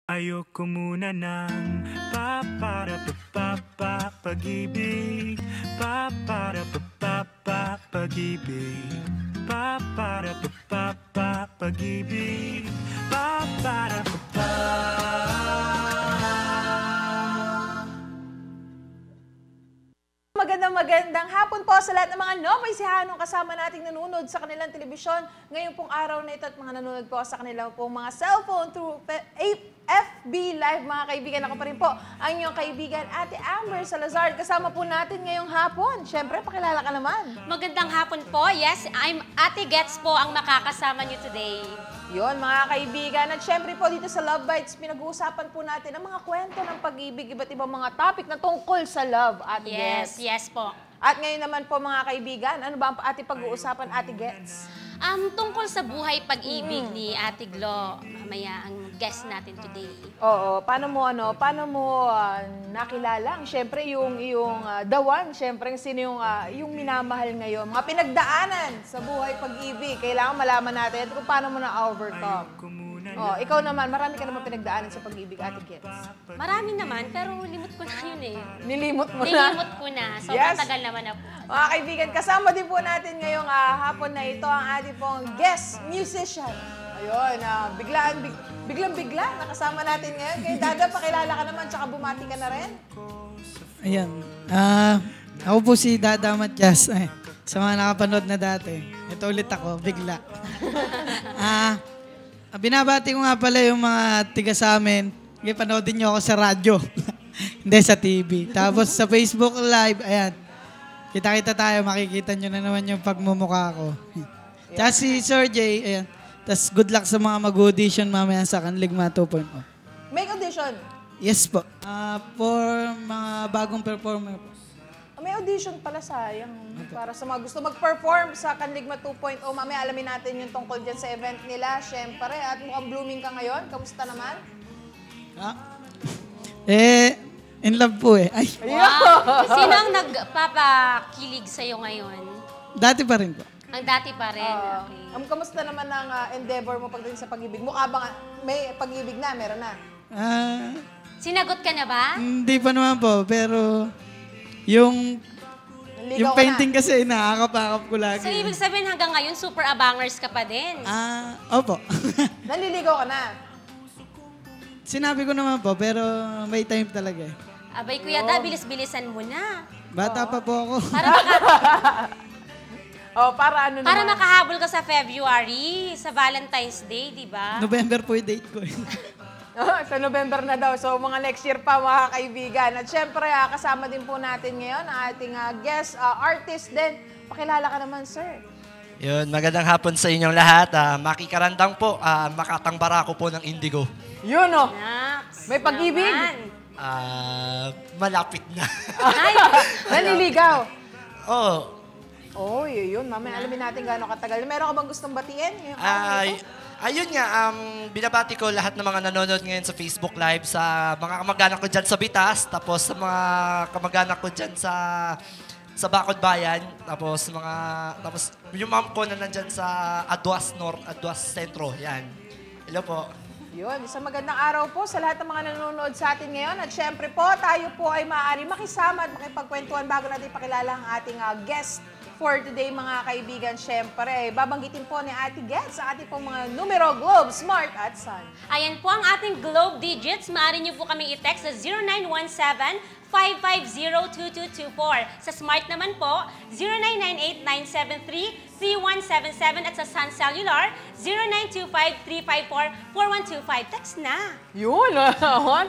Ayoko muna ng pag-ibig, pag-ibig, pag-ibig, Magandang hapon po sa lahat ng mga Novoisihanong kasama nating nanonood sa kanilang telebisyon ngayong pong araw na ito at mga nanonood po sa kanilang pong mga cellphone through FB Live, mga kaibigan. Ako pa rin po ang inyong kaibigan, Ate Amber Salazar. Kasama po natin ngayong hapon. Siyempre, pakilala ka naman. Magandang hapon po. Yes, I'm Ate Gets po ang makakasama niyo today. Yon, mga kaibigan. At syempre po dito sa Love Bites, pinag-uusapan po natin ang mga kwento ng pag-ibig, iba't ibang mga topic na tungkol sa love, Ate Gets. Yes po. At ngayon naman po, mga kaibigan, ano ba ang ating pag-uusapan, Ate Gets? Tungkol sa buhay pag-ibig ni Ate Glo, mamaya ang guest natin today. Oo, paano mo nakilala? Siyempre yung the one, siyempre sino yung minamahal ngayon, mga pinagdaanan sa buhay pag-ibig. Kailangan malaman natin kung paano mo na-overcome. Oh, ikaw naman, marami ka naman pinagdaanan sa pag-ibig, Ate Gets. Marami naman, pero limot ko na yun eh. Nilimot mo na? Nilimot ko na. So, Yes. matagal naman na po. Mga kaibigan, kasama din po natin ngayong hapon na ito ang ating pong guest musician. Ayun, biglang-bigla nakasama natin ngayon. Kaya Dada, pakilala ka naman, tsaka bumati ka na rin. Ayan. Ako po si Dada Matias. Sa mga nakapanood na dati. Ito ulit ako, bigla. Binabati ko nga pala yung mga tiga sa amin. Okay, panoodin nyo ako sa radyo. Hindi sa TV. Tapos sa Facebook Live, ayan. Kita-kita tayo, makikita nyo na naman yung pagmumukha ko. Tapos si Sir J, ayan. Tapos good luck sa mga mag-audition mamaya sa Kanligma 2.0. Make audition. Yes po. For mga bagong performer po. May audition pala, sayang. Para sa mga gusto mag-perform sa Kanligma 2.0, mamaya alamin natin yung tungkol dyan sa event nila. Siyempre, at mukhang blooming ka ngayon. Kamusta naman? In love po eh. Ay, Wow! Sino ang nagpapakilig sa'yo ngayon? dati pa rin po. Ang dati pa rin. Okay. Kamusta naman ang endeavor mo pagdating sa pag-ibig? Mukha bang may pag-ibig na? Meron na? Sinagot ka na ba? Hindi pa naman po, pero yung Naligaw ka painting na? kasi inaakap-akap ko lagi. So, ibig sabihin hanggang ngayon, super abangers ka pa din. Opo. Naliligaw ka na? Sinabi ko naman po, pero may time talaga eh. Abay, Kuya Da, bilis-bilisan mo na. Bata pa po ako. Para ano Para naman? makahabol ka sa February, sa Valentine's Day, di ba? November po yung date ko eh. Sa November na daw. So, mga next year pa, mga kaibigan. At syempre, kasama din po natin ngayon ang ating guest artist din. Pakilala ka naman, sir. Yun, magandang hapon sa inyong lahat. Maki Karandang po, Makatang Barako po ng Indigo. Yun, oh. Naks, May pag-ibig? naman. Malapit na. Ay, Naliligaw. Oo. Oh, yun. Mamaya alamin natin gaano katagal. Meron ka bang gustong batiin? Ngayong araw na ito? Ayun nga, binabati ko lahat ng mga nanonood ngayon sa Facebook Live, sa mga kamag-anak ko dyan sa Bitas, tapos sa mga kamag-anak ko dyan sa Bacod Bayan, tapos yung mom ko na nandyan sa Aduas North, Aduas Centro, yan. Hello po. Yun, isang magandang araw po sa lahat ng mga nanonood sa atin ngayon. At syempre po, tayo po ay maaari makisama at makipagkwentuhan bago natin pakilala ang ating guest for today, mga kaibigan. Syempre, babanggitin po ni Ate Gets sa ating pong mga numero, Globe, Smart at Sun. ayan po ang ating Globe digits. Maaari niyo po kaming i-text sa 0917-550-2224. Sa Smart naman po, 0998-973-3177 at sa Sun Cellular, 0925-354-4125. Text na! Yun,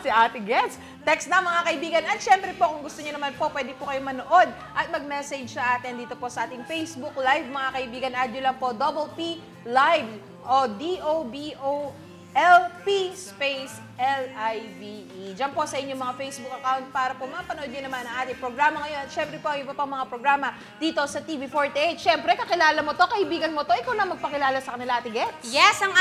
si Ate Gets. Text na, mga kaibigan. At syempre po, kung gusto niyo naman po, pwede po kayo manood at mag-message sa atin dito po sa ating Facebook Live, mga kaibigan. Add nyo lang po, P Live o DOBOLP space LIVE. Diyan po sa inyong mga Facebook account para po mapanood nyo naman ang ating programa ngayon. At syempre po, iba pang mga programa dito sa TV48. Syempre, kakilala mo to, kaibigan mo to. Ikaw na magpakilala sa kanila, Ate Gets. Yes, ang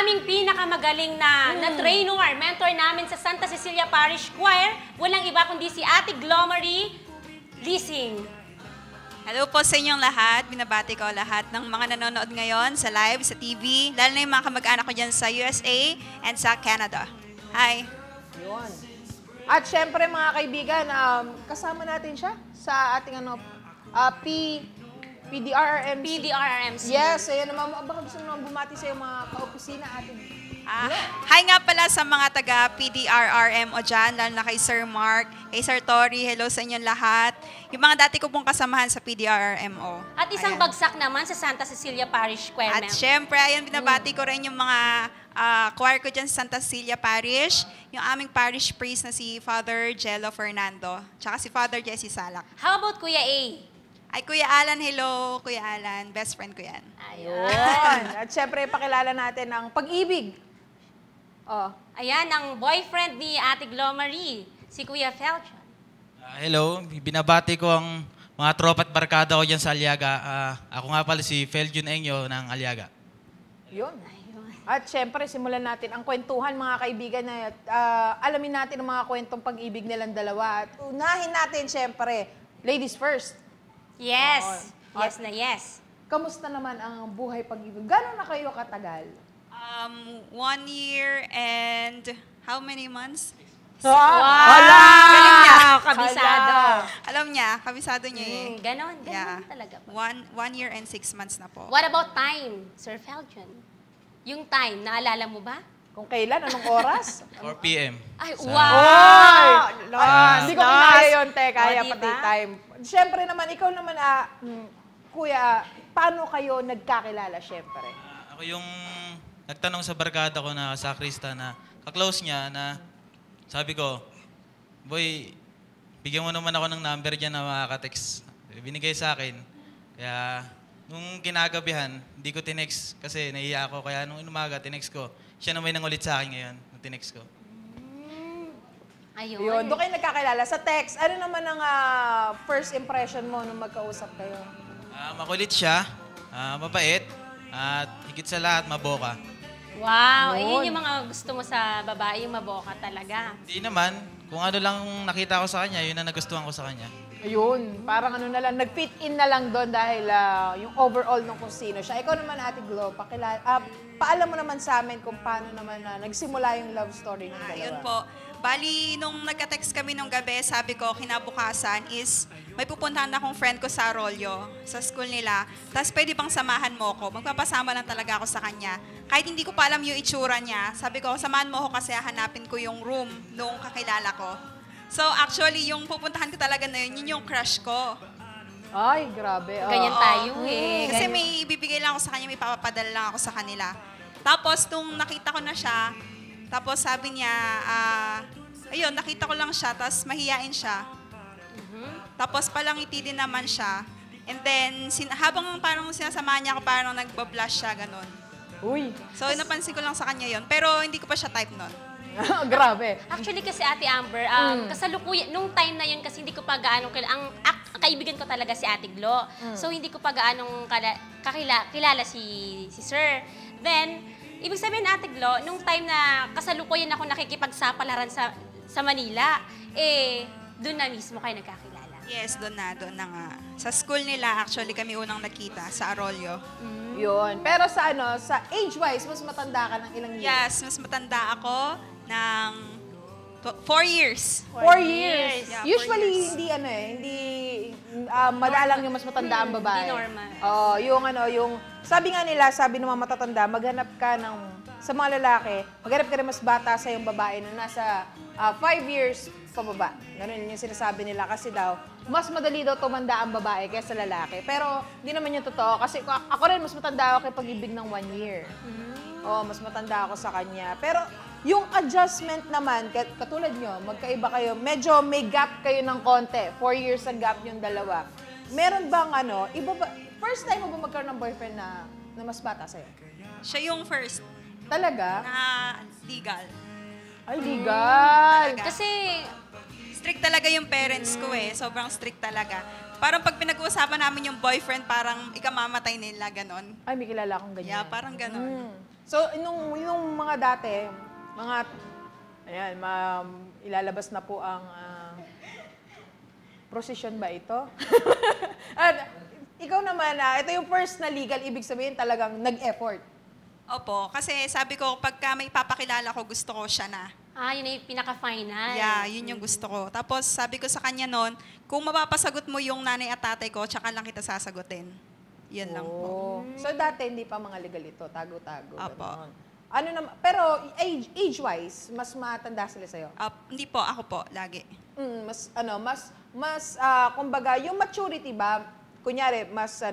aming pinakamagaling na trainer, mentor namin sa Santa Cecilia Parish Choir, walang iba kundi si Ate Glomery Leasing. Hello po sa inyong lahat. Binabati ko lahat ng mga nanonood ngayon sa live, sa TV, lalo na yung mga kamag-anak ko dyan sa USA and sa Canada. Hi! Yun. At syempre mga kaibigan, kasama natin siya sa ating PDRRMC. PDRRMC. Yes, ayun naman. Baka gusto mo naman bumati sa mga ka-opisina ating. Hi nga pala sa mga taga PDRRM o dyan, lalo na kay Sir Mark, kay Sir Tori, hello sa inyong lahat. Yung mga dati ko pong kasamahan sa PDRRMO. At isang bagsak naman sa Santa Cecilia Parish Choir. At syempre, ayan, binabati ko rin yung mga choir ko dyan sa Santa Cecilia Parish, yung aming parish priest na si Father Jello Fernando, tsaka si Father Jesse Salak. How about Kuya A? Ay, Kuya Alan, hello, Kuya Alan, best friend ko yan. Yun. At syempre, pakilala natin ang pag-ibig. Oh. Ayan, ang boyfriend ni Ate Glo Marie, si Kuya Felton. Hello, binabati ko ang mga tropa at barkada ko dyan sa Aliaga. Ako nga pala si Feljon Enyo ng Aliaga. Yun. At syempre, simulan natin ang kwentuhan mga kaibigan na alamin natin ang mga kwentong pag-ibig nilang dalawa. At unahin natin syempre, ladies first. Yes. Oo. Yes na yes. Kamusta naman ang buhay pag-ibig? Gano'n na kayo katagal? 1 year and how many months? Galing niya. Kabisado. Alam niya, kabisado niya eh. Ganon Yeah. talaga po. 1 year and 6 months na po. What about time, Sir Felton? Yung time, naalala mo ba? Kung kailan, anong oras? 4 p.m. Ay, Sa- wow! Hindi ko kinaya yun, te. Kaya O, pati diba? time. Siyempre naman, ikaw naman, kuya, paano kayo nagkakilala, siyempre? Ako yung nagtanong sa barkada ko na sakrista na kaklose niya na sabi ko, boy, bigyan mo naman ako ng number dyan na makaka-text. Binigay sa akin. Kaya nung kinagabihan, hindi ko tinext kasi nahiya ako. Kaya nung umaga, tinext ko. Siya na may nangulit sa akin ngayon, nung tinext ko. Ayun. Yun, doon kayo nagkakilala. Sa text, ano naman ang first impression mo nung magkausap kayo? Makulit siya, mabait, at higit sa lahat, maboka. Wow, Yun. yun yung mga gusto mo sa babae, yung maboka talaga. Hindi naman, kung ano lang nakita ko sa kanya, yun ang nagustuhan ko sa kanya. Ayun, parang ano na lang, nag-fit in na lang doon dahil yung overall nung kung sino siya. Ikaw naman, Ate Glo, paalam mo naman sa amin kung paano naman nagsimula yung love story ng dalawa. Yun po. Bali, nung nagka-text kami nung gabi, sabi ko, kinabukasan is, may pupuntahan akong friend ko sa Arroyo, sa school nila. Tapos pwede bang samahan mo ko? Magpapasama lang talaga ako sa kanya. Kahit hindi ko pa alam yung itsura niya, sabi ko, samahan mo ako kasi hanapin ko yung room nung kakilala ko. So actually, yung pupuntahan ko talaga na yun yung crush ko. Ay, grabe. Ganyan tayo eh. Kasi may ibibigay lang ako sa kanya, may papapadala lang ako sa kanila. Tapos, nung nakita ko na siya, tapos sabi niya, ayun, nakita ko lang siya, tapos mahiyain siya. Tapos palangiti din naman siya. And then, habang parang sinasamahan niya ako, parang nagbablush siya, ganun. Uy, So, napansin ko lang sa kanya yon. Pero hindi ko pa siya type nun. grabe. Actually kasi Ate Amber, kasalukuyan, nung time na yun kasi hindi ko pa gaano, ang kaibigan ko talaga si Ate Glo. So hindi ko pa gaanong kilala si Sir. Then, ibig sabihin Ate Glo, nung time na kasalukuyan ako nakikipagsapalaran sa Manila, doon na mismo kayo nagkakilala. Yes, doon na nga. Sa school nila, actually, kami unang nakita, sa Arroyo. Yun. Pero sa age-wise, mas matanda ka ng ilang years? Yes, mas matanda ako ng 4 years. 4 years. Yeah, 4 Usually, years. hindi madalang yung mas matanda ang babae. Hindi normal. Yung, sabi nga nila, sabi ng mga matatanda, maghanap ka sa mga lalaki, maghanap ka rin mas bata sa yung babae na nasa 5 years pababa. Ganun yung sinasabi nila kasi daw, mas madali daw tumanda ang babae kaysa lalaki. Pero, hindi naman yung totoo. Kasi ako rin, mas matanda ako kay pag-ibig ng 1 year. Mas matanda ako sa kanya. Pero, yung adjustment naman, katulad nyo, magkaiba kayo, medyo may gap kayo ng konti. 4 years ang gap yung dalawa. Meron bang first time mo ba magkaroon ng boyfriend na mas bata sa'yo? Siya yung first Talaga? na legal. Ay, legal. Kasi, Strict talaga yung parents ko eh. Sobrang strict talaga. Parang pag pinag-uusapan namin yung boyfriend, parang ikamamatay nila, ganon. Ay, may kilala akong ganyan. Yeah, parang ganon. So, yung mga dati, ayan, ilalabas na po ang Prosesyon ba ito? At ikaw naman, ito yung first na legal, ibig sabihin talagang nag-effort. Opo, kasi sabi ko, pagka may papakilala ko, gusto ko siya na. Yun na yung pinaka-final. Yeah, yun yung gusto ko. Tapos sabi ko sa kanya noon, kung mapapasagot mo yung nanay at tatay ko, tsaka lang kita sasagutin. Yan lang po. Oh. So dati hindi pa mga legal ito, tago-tago. Apo. ganon. Ano naman, pero age-wise, mas matanda sila sa'yo? Hindi po, ako po, lagi. Kumbaga, yung maturity ba, kunyari, mas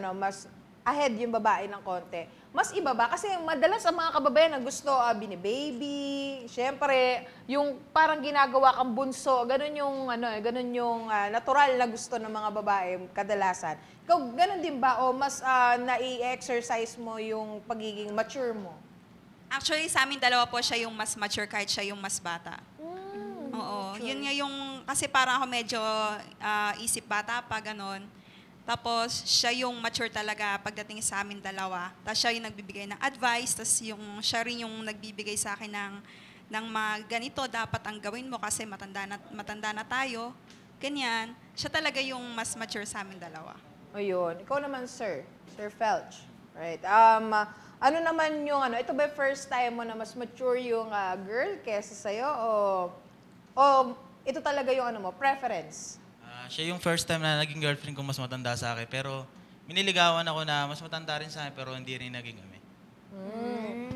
ahead yung babae ng konti. Mas iba ba? Kasi madalas ang mga kababayan na gusto, bini-baby, syempre, yung parang ginagawa kang bunso, ganun yung natural na gusto ng mga babae kadalasan. Ikaw, ganun din ba? O mas nai-exercise mo yung pagiging mature mo? Actually, sa amin dalawa po siya yung mas mature kahit siya yung mas bata. Oo. Yun nga yung, kasi parang ako medyo isip bata pa, ganon. Tapos, siya yung mature talaga pagdating sa amin dalawa. Tapos siya yung nagbibigay ng advice, tapos siya rin yung nagbibigay sa akin ng mga ganito, dapat ang gawin mo kasi matanda na tayo. Ganyan. Siya talaga yung mas mature sa amin dalawa. Ayun. Ikaw naman, Sir Felch. Right. Ano naman yung, ito ba first time mo na mas mature yung girl kesa sa'yo? O ito talaga yung preference? Siya yung first time na naging girlfriend ko mas matanda sa akin. Pero miniligawan ako na mas matanda rin sa akin pero hindi rin naging kami.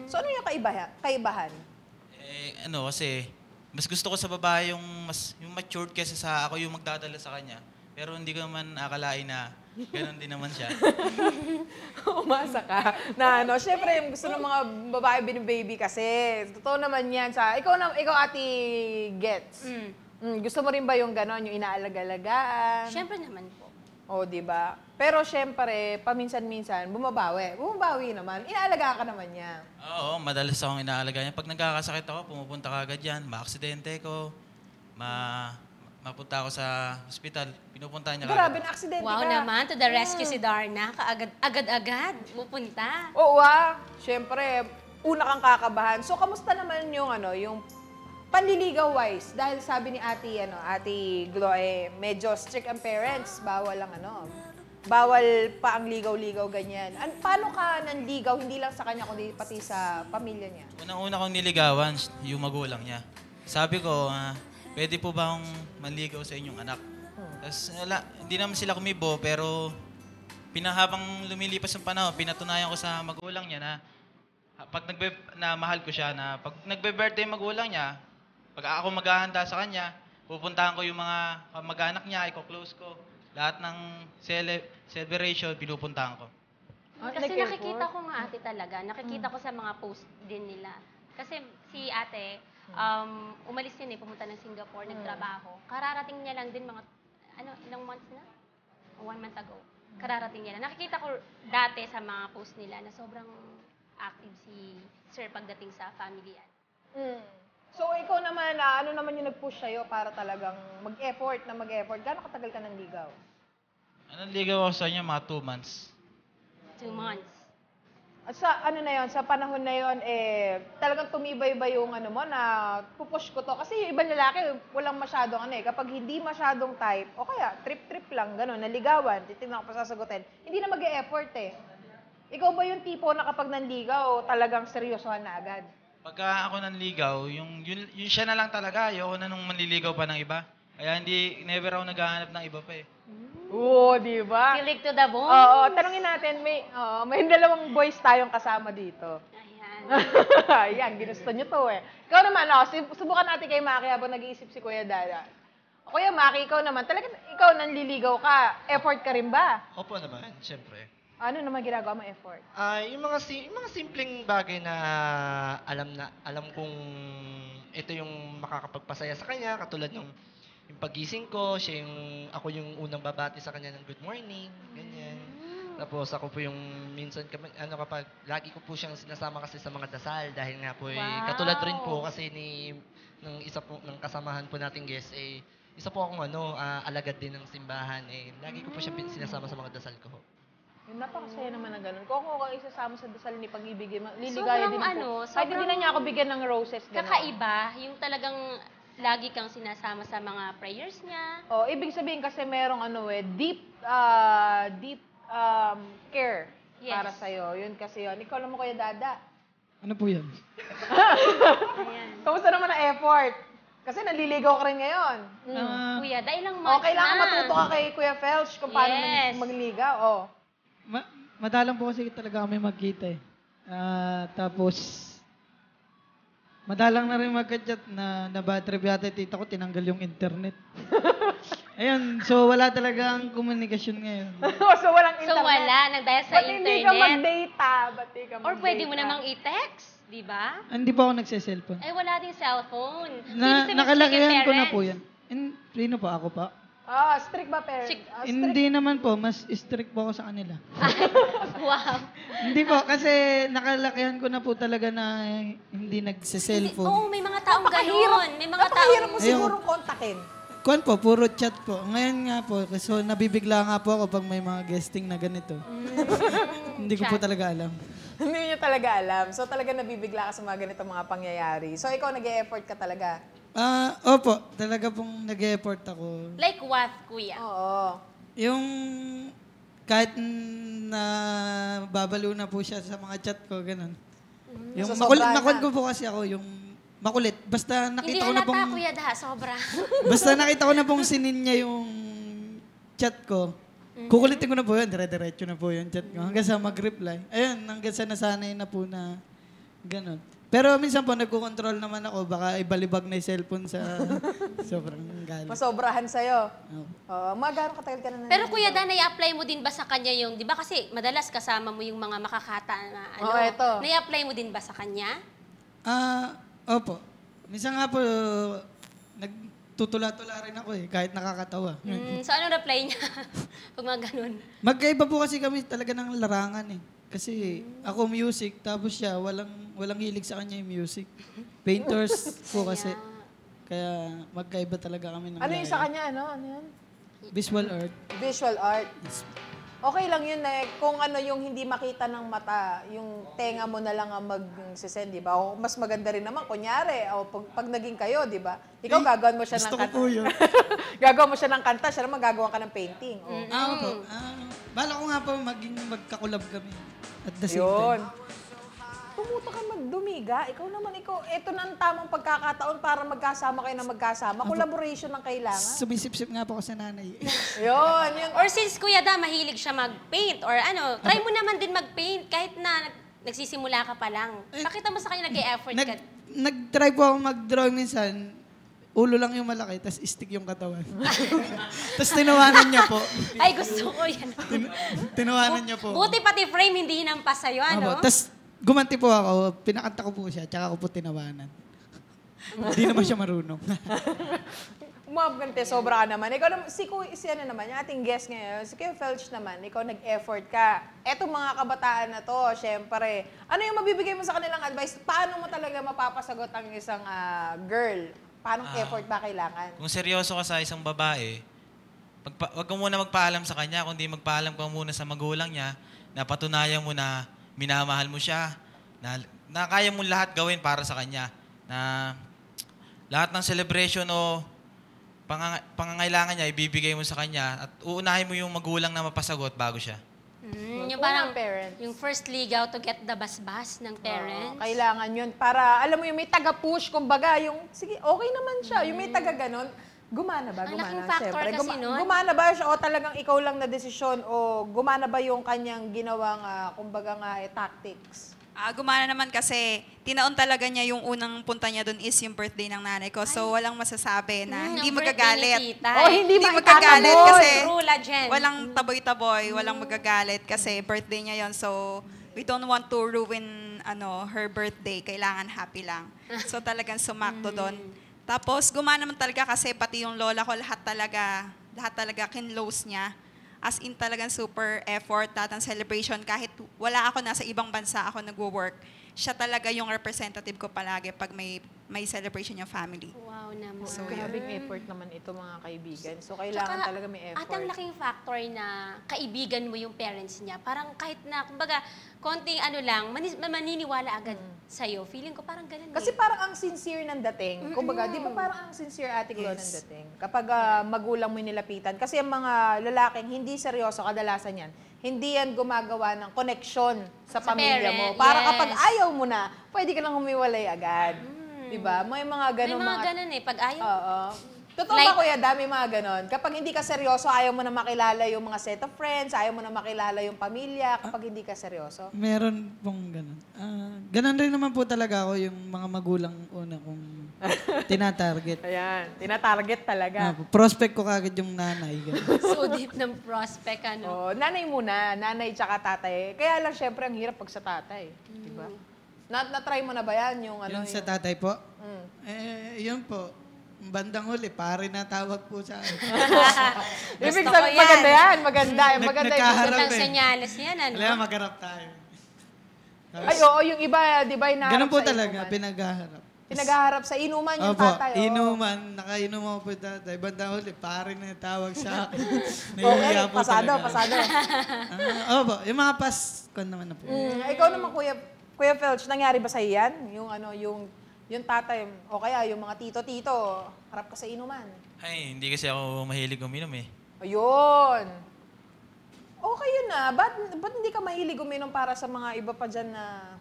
So ano yung kaibahan? Kasi mas gusto ko sa babae yung matured kesa sa ako yung magdadala sa kanya. Pero hindi ko naman akalain na gano'n din naman siya. Umasa ka. Syempre, yung gusto ng mga babae bini-baby kasi. Totoo naman yan ikaw Ate Gets. Gusto mo rin ba yung gano'n, yung inaalaga-alagaan? Siyempre naman po. Di ba? Pero syempre, paminsan-minsan, bumabawi naman. Inaalagaan ka naman niya. Oo, madalas akong inaalaga niya. Pag nagkakasakit ako, pumupunta ka agad yan. Ma-aksidente ko. Mapunta ako sa hospital. Pinupunta niya Grabe, na aksidente Wow ka. naman, to the rescue si Darna. Agad-agad pupunta. Oo, syempre, una kang kakabahan. So, kamusta naman yung panliligaw-wise? Dahil sabi ni Ate Glo, medyo strict ang parents. Bawal pa ang ligaw-ligaw, ganyan. Paano ka nanligaw, hindi lang sa kanya, kundi pati sa pamilya niya? Unang-una kong niligawan, yung magulang niya. Sabi ko, pwede po ba akong manligaw sa inyong anak? Tapos, hindi naman sila kumibo, pero habang lumilipas yung panahon, pinatunayan ko sa magulang niya na na mahal ko siya, na pag nagbe-birthday yung magulang niya, pag ako maghahanda sa kanya, pupuntahan ko yung mga mag-anak niya, i-close ko. Lahat ng celebration, pinupuntahan ko. Kasi nakikita ko nga ate talaga, nakikita ko sa mga post din nila. Kasi si ate, umalis yun pumunta ng Singapore, nagtrabaho. Kararating niya lang din ilang months na? 1 month ago. Kararating niya lang. Nakikita ko dati sa mga post nila na sobrang active si Sir pagdating sa family yan. So, ikaw naman, ano naman yung nag-push sa'yo para talagang mag-effort? Gano'ng katagal ka nanligaw? Nanligaw ako sa inyo mga 2 months. 2 months. At sa panahon na yon, talagang tumibay ba yung mo na pupush ko to? Kasi yung ibang lalaki, walang masyadong kapag hindi masyadong type, o kaya trip-trip lang, gano'n, naligawan, titignan ko pa sasagutin, hindi na mag-e-effort Ikaw ba yung tipo na kapag nanligaw, talagang seryosohan na agad? Pagka ako nanligaw, yung siya na lang talaga. Ayoko na nung manliligaw pa ng iba. Kaya never ako naghahanap ng iba pa Oo, di ba? Kilig to the bone. Oo, tanungin natin, may 2 boys tayong kasama dito. Ayan. Ayan, ginusto nyo to Ikaw naman, subukan natin kay Maki habang nag-iisip si Kuya Dada. Kuya Maki, ikaw naman, talagang ikaw nanliligaw ka, effort ka rin ba? Opo naman, syempre. Ano naman ginagawa mo effort? Yung mga simpleng bagay na alam kong ito yung makakapagpasaya sa kanya, katulad yung pagising ko, ako yung unang babati sa kanya ng good morning, ganyan. Tapos ako po yung minsan kapag lagi ko po siyang sinasama kasi sa mga dasal dahil nga po katulad rin po kasi ng isa po ng kasamahan po nating guest isa po akong alagad din ng simbahan lagi ko po siyang sinasama sa mga dasal ko. Yung napakasaya naman na ganun. Kung ako isasama sa dasal ni pag-ibig, liligaya din Sobrang ako. Kahit hindi na niya ako bigyan ng roses. Ganun. Kakaiba, yung talagang lagi kang sinasama sa mga prayers niya. Oh, ibig sabihin kasi merong deep care Yes. para sa'yo. Yun kasi yun. Ikaw naman, Kuya Dada. Ano po yan? Ayan. Kamusta naman ang effort? Kasi naliligaw ka rin ngayon. Kuya, dahil ilang months Kailangan na. matuto ka kay Kuya Felch kung paano Yes. magligaw. Oh. Madalang po kasi talaga kami magkita eh. Tapos, madalang na rin magka-chat na bad trip yata tita ko, tinanggal yung internet. Ayun, so wala talagang komunikasyon ngayon. So, walang So internet. wala, nagdahil sa Ba't hindi ka internet. mag-data? Ba't hindi ka Or pwede mo mag-data? namang i-text, di ba? Hindi po ako nagse-cellphone. Eh, wala ding cellphone. Nakalakihan ko na po yan. Sino po? Ako pa? Strict ba parent? Strict. Strict. Hindi naman po, mas strict po ako sa kanila. Wow. Hindi po, kasi nakalakihan ko na po talaga na hindi nagse-cellphone. Oo, may mga taong gano'n. May mga Napakahirap taong... mo sigurong kontakin. Kuwan po, puro chat po. Ngayon nga po, so nabibigla nga po ako pag may mga guesting na ganito. Hindi ko po talaga alam. Hindi niyo talaga alam. So talaga nabibigla ka sa mga ganitong mga pangyayari. So ikaw nag-e-effort ka talaga. Opo, talaga pong nag-e-effort ako. Like what, kuya? Oo. Yung kahit na babalo na po siya sa mga chat ko, ganun. Yung So, makulit, sobra na. makulit ko po kasi ako, yung makulit. Basta Hindi nakita ko na halata, pong... kuya, sobra. Basta nakita ko na pong sinin niya yung chat ko. Kukulitin ko na po yun, dire-diretso na po yung chat ko. Hanggang sa mag-reply. Ayun, hanggang sa nasanay na po na gano'n. Pero minsan po, nagko-control naman ako. Baka ibalibag na yung cellphone sa sobrang galit. Masobrahan sa'yo. Oo. Oo. Gano'ng katagal ka na Pero kuya Dan, nai-apply mo din ba sa kanya yung, di ba kasi madalas kasama mo yung mga makakata na ano. Oo, eto. Nai-apply mo din ba sa kanya? Opo. Minsan nga po, nagtutula-tula rin ako eh, kahit nakakatawa. So anong reply niya? Pag mga ganun. Magkaiba po kasi kami talaga ng larangan eh. Kasi ako music, tapos siya, walang hilig sa kanya yung music. Painters po kasi. Kaya magkaiba talaga kami ng Ano yung sa larangan. kanya? Ano yun? Visual art. Visual art. Okay lang yun eh. Kung ano yung hindi makita ng mata, yung tenga mo na lang ang mag-send, di ba? O mas maganda rin naman, kunyari, o pag naging kayo, di ba? Ikaw gagawin mo siya ng Gusto ko kanta. po yun. Gagawin mo siya ng kanta, siya naman gagawa ka ng painting. O. Opo. Bala ko nga po magkakulab kami. At the same Yun. time. Pumuto ka magdumiga. Ikaw naman, ito na ang tamang pagkakataon para magkasama kayo na magkasama. Collaboration ang kailangan. Sumisip-sip nga po ako sa nanay. Yun. Or since kuya Dan, mahilig siya mag-paint or ano, try mo naman din mag-paint kahit na nagsisimula ka pa lang. Pakita mo sa kanya nag-e-effort ka. Nag-try po ako mag-drawing minsan. Ulo lang yung malaki, tapos stick yung katawan. Tapos tinawanan niya po. Ay, gusto ko yan. Tinawanan niya po. Buti pati frame hindi hinampas sa'yo, ano? Tapos gumanti po ako, pinakanta ko po siya, tsaka ko po tinawanan. Hindi naman siya marunong. Umabante, sobra ka naman. Ikaw naman, si ano naman, yung ating guest ngayon, si Kuya Felch naman, ikaw nag-effort ka. Etong mga kabataan na to, syempre, ano yung mabibigay mo sa kanilang advice? Paano mo talaga mapapasagot ang isang girl? Paano effort ba kailangan? Kung seryoso ka sa isang babae, wag ka muna magpaalam sa kanya, kundi magpaalam ka muna sa magulang niya na patunayan mo na minamahal mo siya, na kaya mo lahat gawin para sa kanya, na lahat ng celebration o pangangailangan niya, ibibigay mo sa kanya at uunahin mo yung magulang na mapasagot bago siya. Yung parang, parents. yung first ligaw to get the basbas ng parents. Kailangan yun. Para, alam mo yung may taga-push, kumbaga, yung, sige, okay naman siya. Yung may taga-ganon, gumana ba? Ang Gumana, laking factor syempre. kasi nun. Gumana ba siya o talagang ikaw lang na desisyon o gumana ba yung kanyang ginawang, kumbaga nga, tactics? Gumana naman kasi tinaon talaga niya yung unang punta niya doon is yung birthday ng nanay ko. So walang masasabi na hindi ang birthday magagalit. ni tita. Oh, hindi magagalit maitataboy. kasi True legend. walang taboy-taboy, walang magagalit kasi birthday niya yon. So we don't want to ruin her birthday. Kailangan happy lang. So talagang sumakto doon. Tapos gumana naman talaga kasi pati yung lola ko lahat talaga kinlose niya. As in talagang super effort, lahat ng celebration. Kahit wala ako, nasa ibang bansa ako nagwo-work, siya talaga yung representative ko palagi pag may celebration yung family. Wow naman. So, grabing effort naman ito, mga kaibigan. So, kailangan Tsaka, talaga may effort. At ang laking factor na kaibigan mo yung parents niya. Parang kahit na, kumbaga, konting ano lang, maniniwala agad sa'yo. Feeling ko parang ganun Kasi eh. parang ang sincere ng dating. Kumbaga, di ba parang ang sincere Ate Glo ng dating? Kapag magulang mo yung nilapitan. Kasi ang mga lalaking hindi seryoso, kadalasan yan, hindi yan gumagawa ng koneksyon sa pamilya mo. parent, Para yes. kapag ayaw mo na, pwede ka lang humiwalay agad. Di ba? May mga May ganun mga ganun eh. Pag ayaw, Oo. Totoo Like- ba, Kuya? Dami mga ganon. Kapag hindi ka seryoso, ayaw mo na makilala yung mga set of friends, ayaw mo na makilala yung pamilya kapag hindi ka seryoso. Meron pong ganun. Ganun rin naman po talaga ako yung mga magulang una kong tinatarget. Ayan, tinatarget talaga. Prospect ko kagad yung nanay. Ganun. so deep ng prospect, ano. Oh, nanay muna, nanay tsaka tatay. Kaya lang syempre ang hirap pag sa tatay, di ba? Na-try mo na ba yan yung ano? Yung sa tatay po, Mm. yun po. Bandang huli, pare na tawag po sa akin. Ibig Gusto ko sabihin, yan. maganda yan, maganda. Maganda yung Nagkaharap Magandang eh. senyales yan, ano. Alam, magharap tayo. Ay, oo, yung iba, di ba, hinaharap Ganun po sa talaga, inuman. pinaghaharap. Pinaghaharap sa inuman yung Opo, tatay. oo. inuman, nakainuman po yung tatay. Bandang huli, pare na tawag sa akin. Okay, Nahihiya po pasado, talaga. pasado. Opo, yung mga Pasko naman na po. Ikaw naman, Kuya Felch, nangyari ba sa yan? Yung ano, yung tatay, o kaya yung mga tito-tito, harap ka sa inuman. Ay, hindi kasi ako mahilig uminom eh. Ayun. Okay yun na. Ba't hindi ka mahilig uminom para sa mga iba pa dyan na...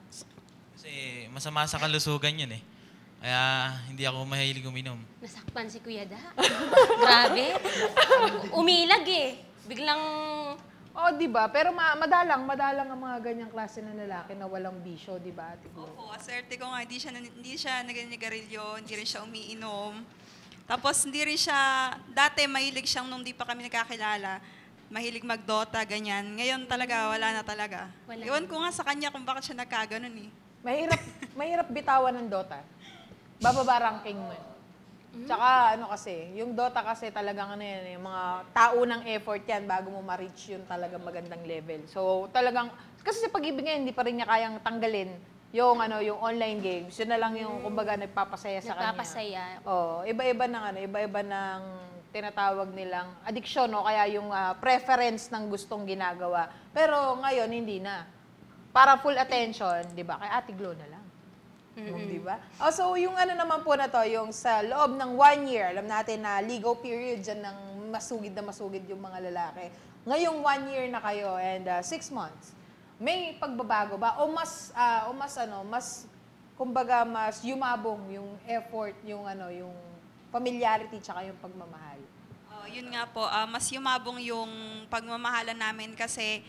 Kasi masama sa kalusugan yun eh. Kaya hindi ako mahilig uminom. Nasakpan si Kuya Da. Grabe. Umilag eh. Biglang, Oh, di ba? Pero madalang ang mga ganyang klase ng lalaki na walang bisyo, di ba, Ate Glo? Opo, aserte ko nga, hindi siya nagninigarilyo, hindi rin siya umiinom. Tapos hindi rin siya, dati mahilig siyang nung di pa kami nagkakilala, mahilig magdota, ganyan. Ngayon talaga, wala na talaga. Wala. Iwan ko nga sa kanya kung bakit siya nagkaganon eh. Mahirap bitawan ng Dota. Bababa ranking mo. Tsaka ano kasi, yung Dota kasi talagang ano yan, yung mga taunang effort yan bago mo ma-reach yung talagang magandang level. So talagang, kasi sa pag-ibig ngayon, hindi pa rin niya kayang tanggalin yung ano, yung online games. Yun na lang yung kumbaga nagpapasaya sa kanya. nagpapasaya. Oh, iba-iba ng tinatawag nilang addiction o kaya yung preference ng gustong ginagawa. Pero ngayon hindi na. Para full attention, 'di ba? Kay Ate Glo na lang. 'Di ba? Oh, so yung ano naman po na to, yung sa loob ng 1 year, alam natin na legal period dyan ng masugid yung mga lalaki. Ngayong 1 year na kayo and 6 months. May pagbabago ba o mas kumbaga mas yumabong yung effort, yung familiarity tsaka yung pagmamahal? Yun nga po, mas yumabong yung pagmamahalan namin kasi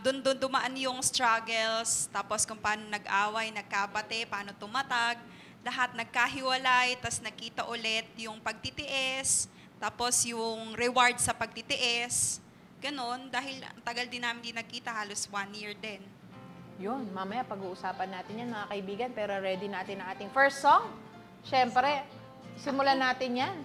doon dumaan yung struggles, tapos kung paano nag-away, nagkabate, paano tumatag, lahat nagkahiwalay, tapos nakita ulit yung pagtitiis, tapos yung reward sa pagtitiis. Ganon, dahil ang tagal din namin di nagkita, halos 1 year din. Yun, mamaya pag-uusapan natin yan mga kaibigan, pero ready natin ang ating first song. Siyempre, simulan natin yan.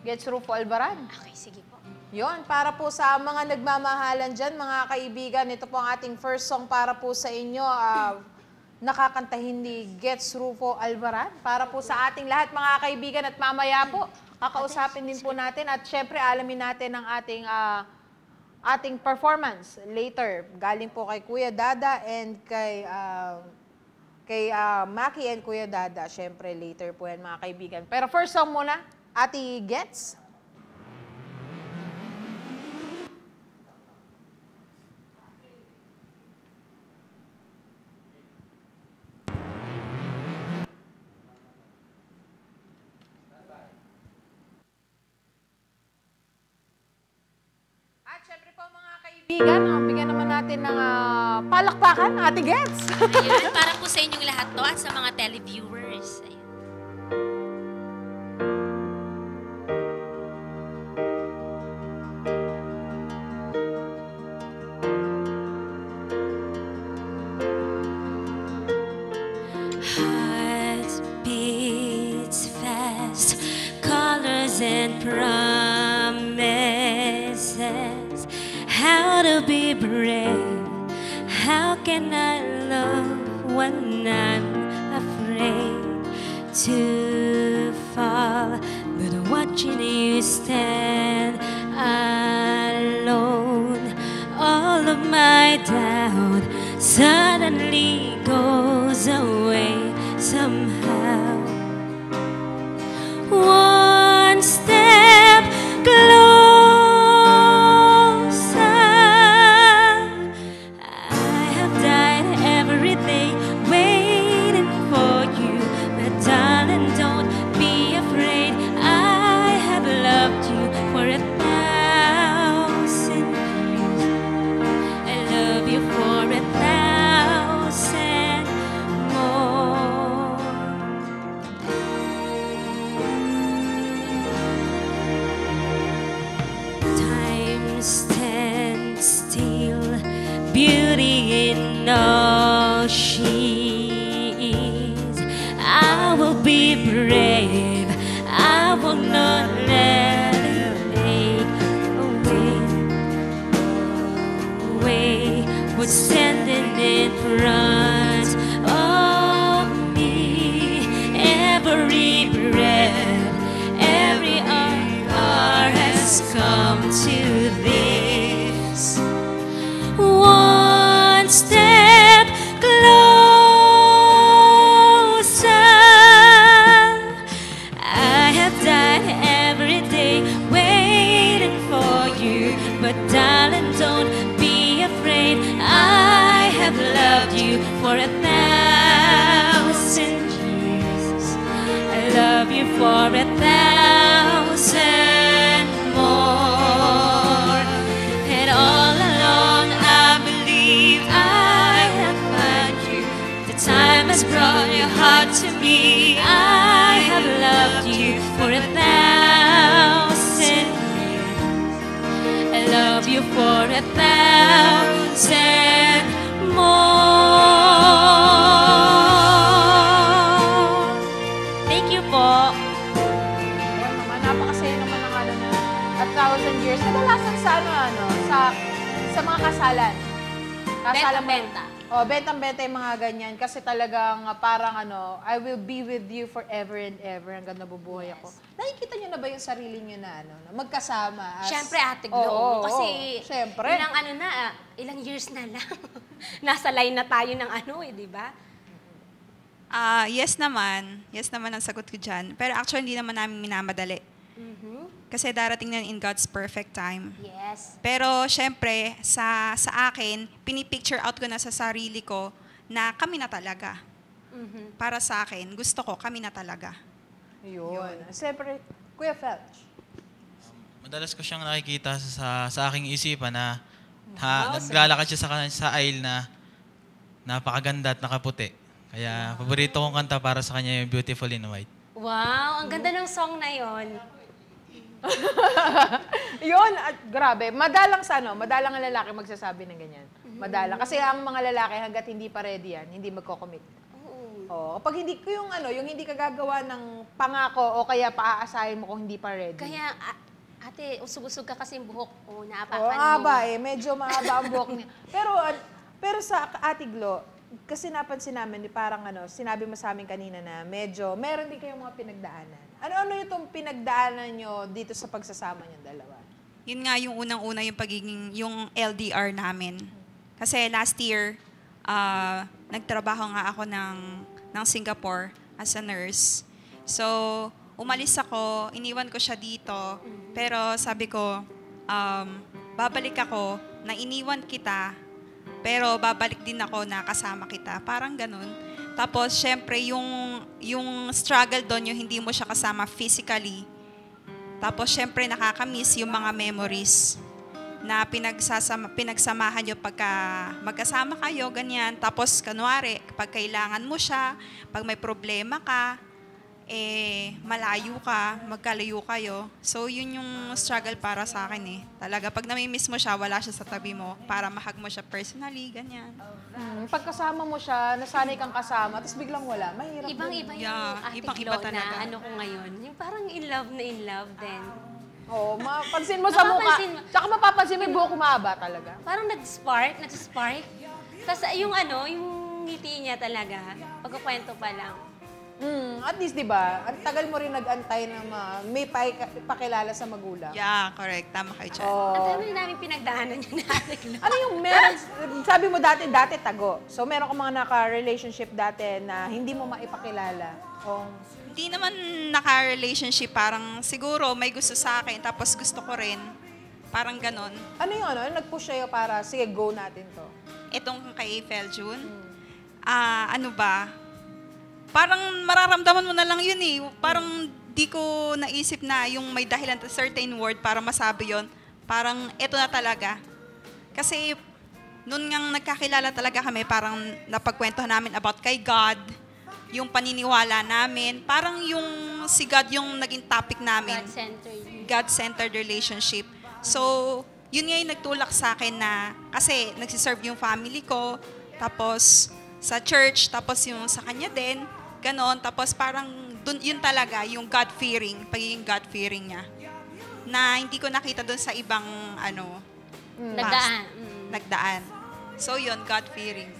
Gets Rufo Albaran. Okay, sige po. Yun, para po sa mga nagmamahalan dyan, mga kaibigan, ito po ang ating first song para po sa inyo. Nakakantahin ni Gets Rufo Albaran. Para po sa ating lahat, mga kaibigan, at mamaya po, kakausapin din po natin at syempre alamin natin ang ating performance later. Galing po kay Kuya Dada and kay Maki and Kuya Dada. Syempre later po yan mga kaibigan. Pero first song muna, Ate Gets. At syempre po mga kaibigan, bigyan naman natin ng palakpakan, Ate Gets. Ayun, para po sa inyong lahat to at sa mga televiewers. Ayun. Heart beats fast, colors and promises. How to be brave? How can I love when I'm afraid to fall? But watching you stand alone, all of my doubt suddenly goes away. somehow. One step closer. I have died every day waiting for you, but darling, don't be afraid. I have loved you for 1,000 years. I love you for 1,000 more. Time stands still, beauty in all she is. I will be brave, I will not let it fade away. What's standing in front of me? Every breath, every hour has come to this. One step closer. I have died every day waiting for you, but darling, don't be afraid. I have loved you for 1,000 years. I love you for 1,000 more. And all along I believe I have found you. The time has brought your heart to me. I have loved you for 1,000 years. I love you for 1,000 more. Thank you po. Yan naman, napakasaya naman ng ano na 1,000 years. Kadalasan sa sa mga kasalan. Benta-benta. Oh, bentang-benta yung mga ganyan. Kasi talagang parang I will be with you forever and ever hanggang nabubuhay ako. Nakikita niyo na ba yung sarili niyo na na magkasama? Siyempre, Ate Glo. Oo, kasi siyempre. ilang years na lang. Nasa line na tayo ng di ba? Yes naman. Yes naman ang sagot ko dyan. Pero actually, hindi naman namin minamadali. Kasi darating na in God's perfect time. Yes. Pero syempre, sa akin, pinipicture out ko na sa sarili ko na kami na talaga. Para sa akin, gusto ko, kami na talaga. Yun. Siyempre, Kuya Felch. Madalas ko siyang nakikita sa aking isipan na naglalakad siya sa aisle na napakaganda at nakaputi. Kaya paborito kong kanta para sa kanya yung Beautiful in White. Wow, ang ganda ng song na yon. Yun, grabe. Madalang madalang ang lalaki magsasabi ng ganyan. Madalang. Kasi ang mga lalaki hanggat hindi pa ready yan, hindi magko-commit. Oo. Pag hindi ko yung hindi ka gagawa ng pangako o kaya paaasahin mo kung hindi pa ready. Kaya, ate, usog-usog ka kasi yung buhok. Naapakan Oo, mo. aba medyo mahaba ang buhok niya. Pero sa Ate Glo, kasi napansin namin, parang sinabi mo sa amin kanina na medyo, meron din kayong mga pinagdaanan. Ano itong pinagdaanan nyo dito sa pagsasama nyo dalawa? Yun nga yung unang-una yung LDR namin. Kasi last year, nagtrabaho nga ako ng Singapore as a nurse. So, umalis ako, iniwan ko siya dito, pero sabi ko, babalik ako na iniwan kita, pero babalik din ako na kasama kita. Parang ganun. Tapos, syempre, yung struggle doon, yung hindi mo siya kasama physically. Tapos, syempre, nakakamiss yung mga memories na pinagsamahan nyo pagka magkasama kayo, ganyan. Tapos, kunwari, pag kailangan mo siya, pag may problema ka, malayo ka, magkalayo kayo. So, yun yung struggle para sa akin Talaga, pag namimiss mo siya, wala siya sa tabi mo para mahag mo siya personally, ganyan. Pagkasama mo siya, nasanay kang kasama, tapos biglang wala, mahirap. Ibang-iba yung Ate ibang-iba Glo talaga. na ko ngayon. Yung parang in love din. Oo, mapansin mo sa mukha. Mapapansin mo. Tsaka mapapansin mo yung buhok kumahaba talaga. Parang nag-spark. Tapos yung ngiti niya talaga, pagkukwento pa lang. At least, di ba, ang tagal mo rin nag-antay na may pakilala sa magulang. Yeah, correct. Tama kayo dyan. Oh. Ang dami namin pinagdaanan yun natin. Ano yung meron, sabi mo dati tago. So, meron ka mga naka-relationship dati na hindi mo maipakilala. Hindi naman naka-relationship. Parang siguro may gusto sa akin, tapos gusto ko rin. Parang ganon. Ano yung ano? Nag-push sa'yo para, sige, go natin to. Itong kay Feljun, ano ba? Parang mararamdaman mo na lang yun eh. Parang di ko naisip na yung may dahilan to certain word para masabi yon. Parang eto na talaga. Kasi noon ngang nagkakilala talaga kami, parang napagkwentuhan namin about kay God, yung paniniwala namin. Parang yung si God yung naging topic namin. God-centered. God-centered relationship. So, yun nga yung nagtulak sa akin na, kasi nagsiserve yung family ko, tapos sa church, tapos yung sa kanya din, ganon. Tapos parang dun, yun talaga, yung God-fearing, pagiging God-fearing niya. Na hindi ko nakita dun sa ibang, Nagdaan. nagdaan. So yun, God-fearing.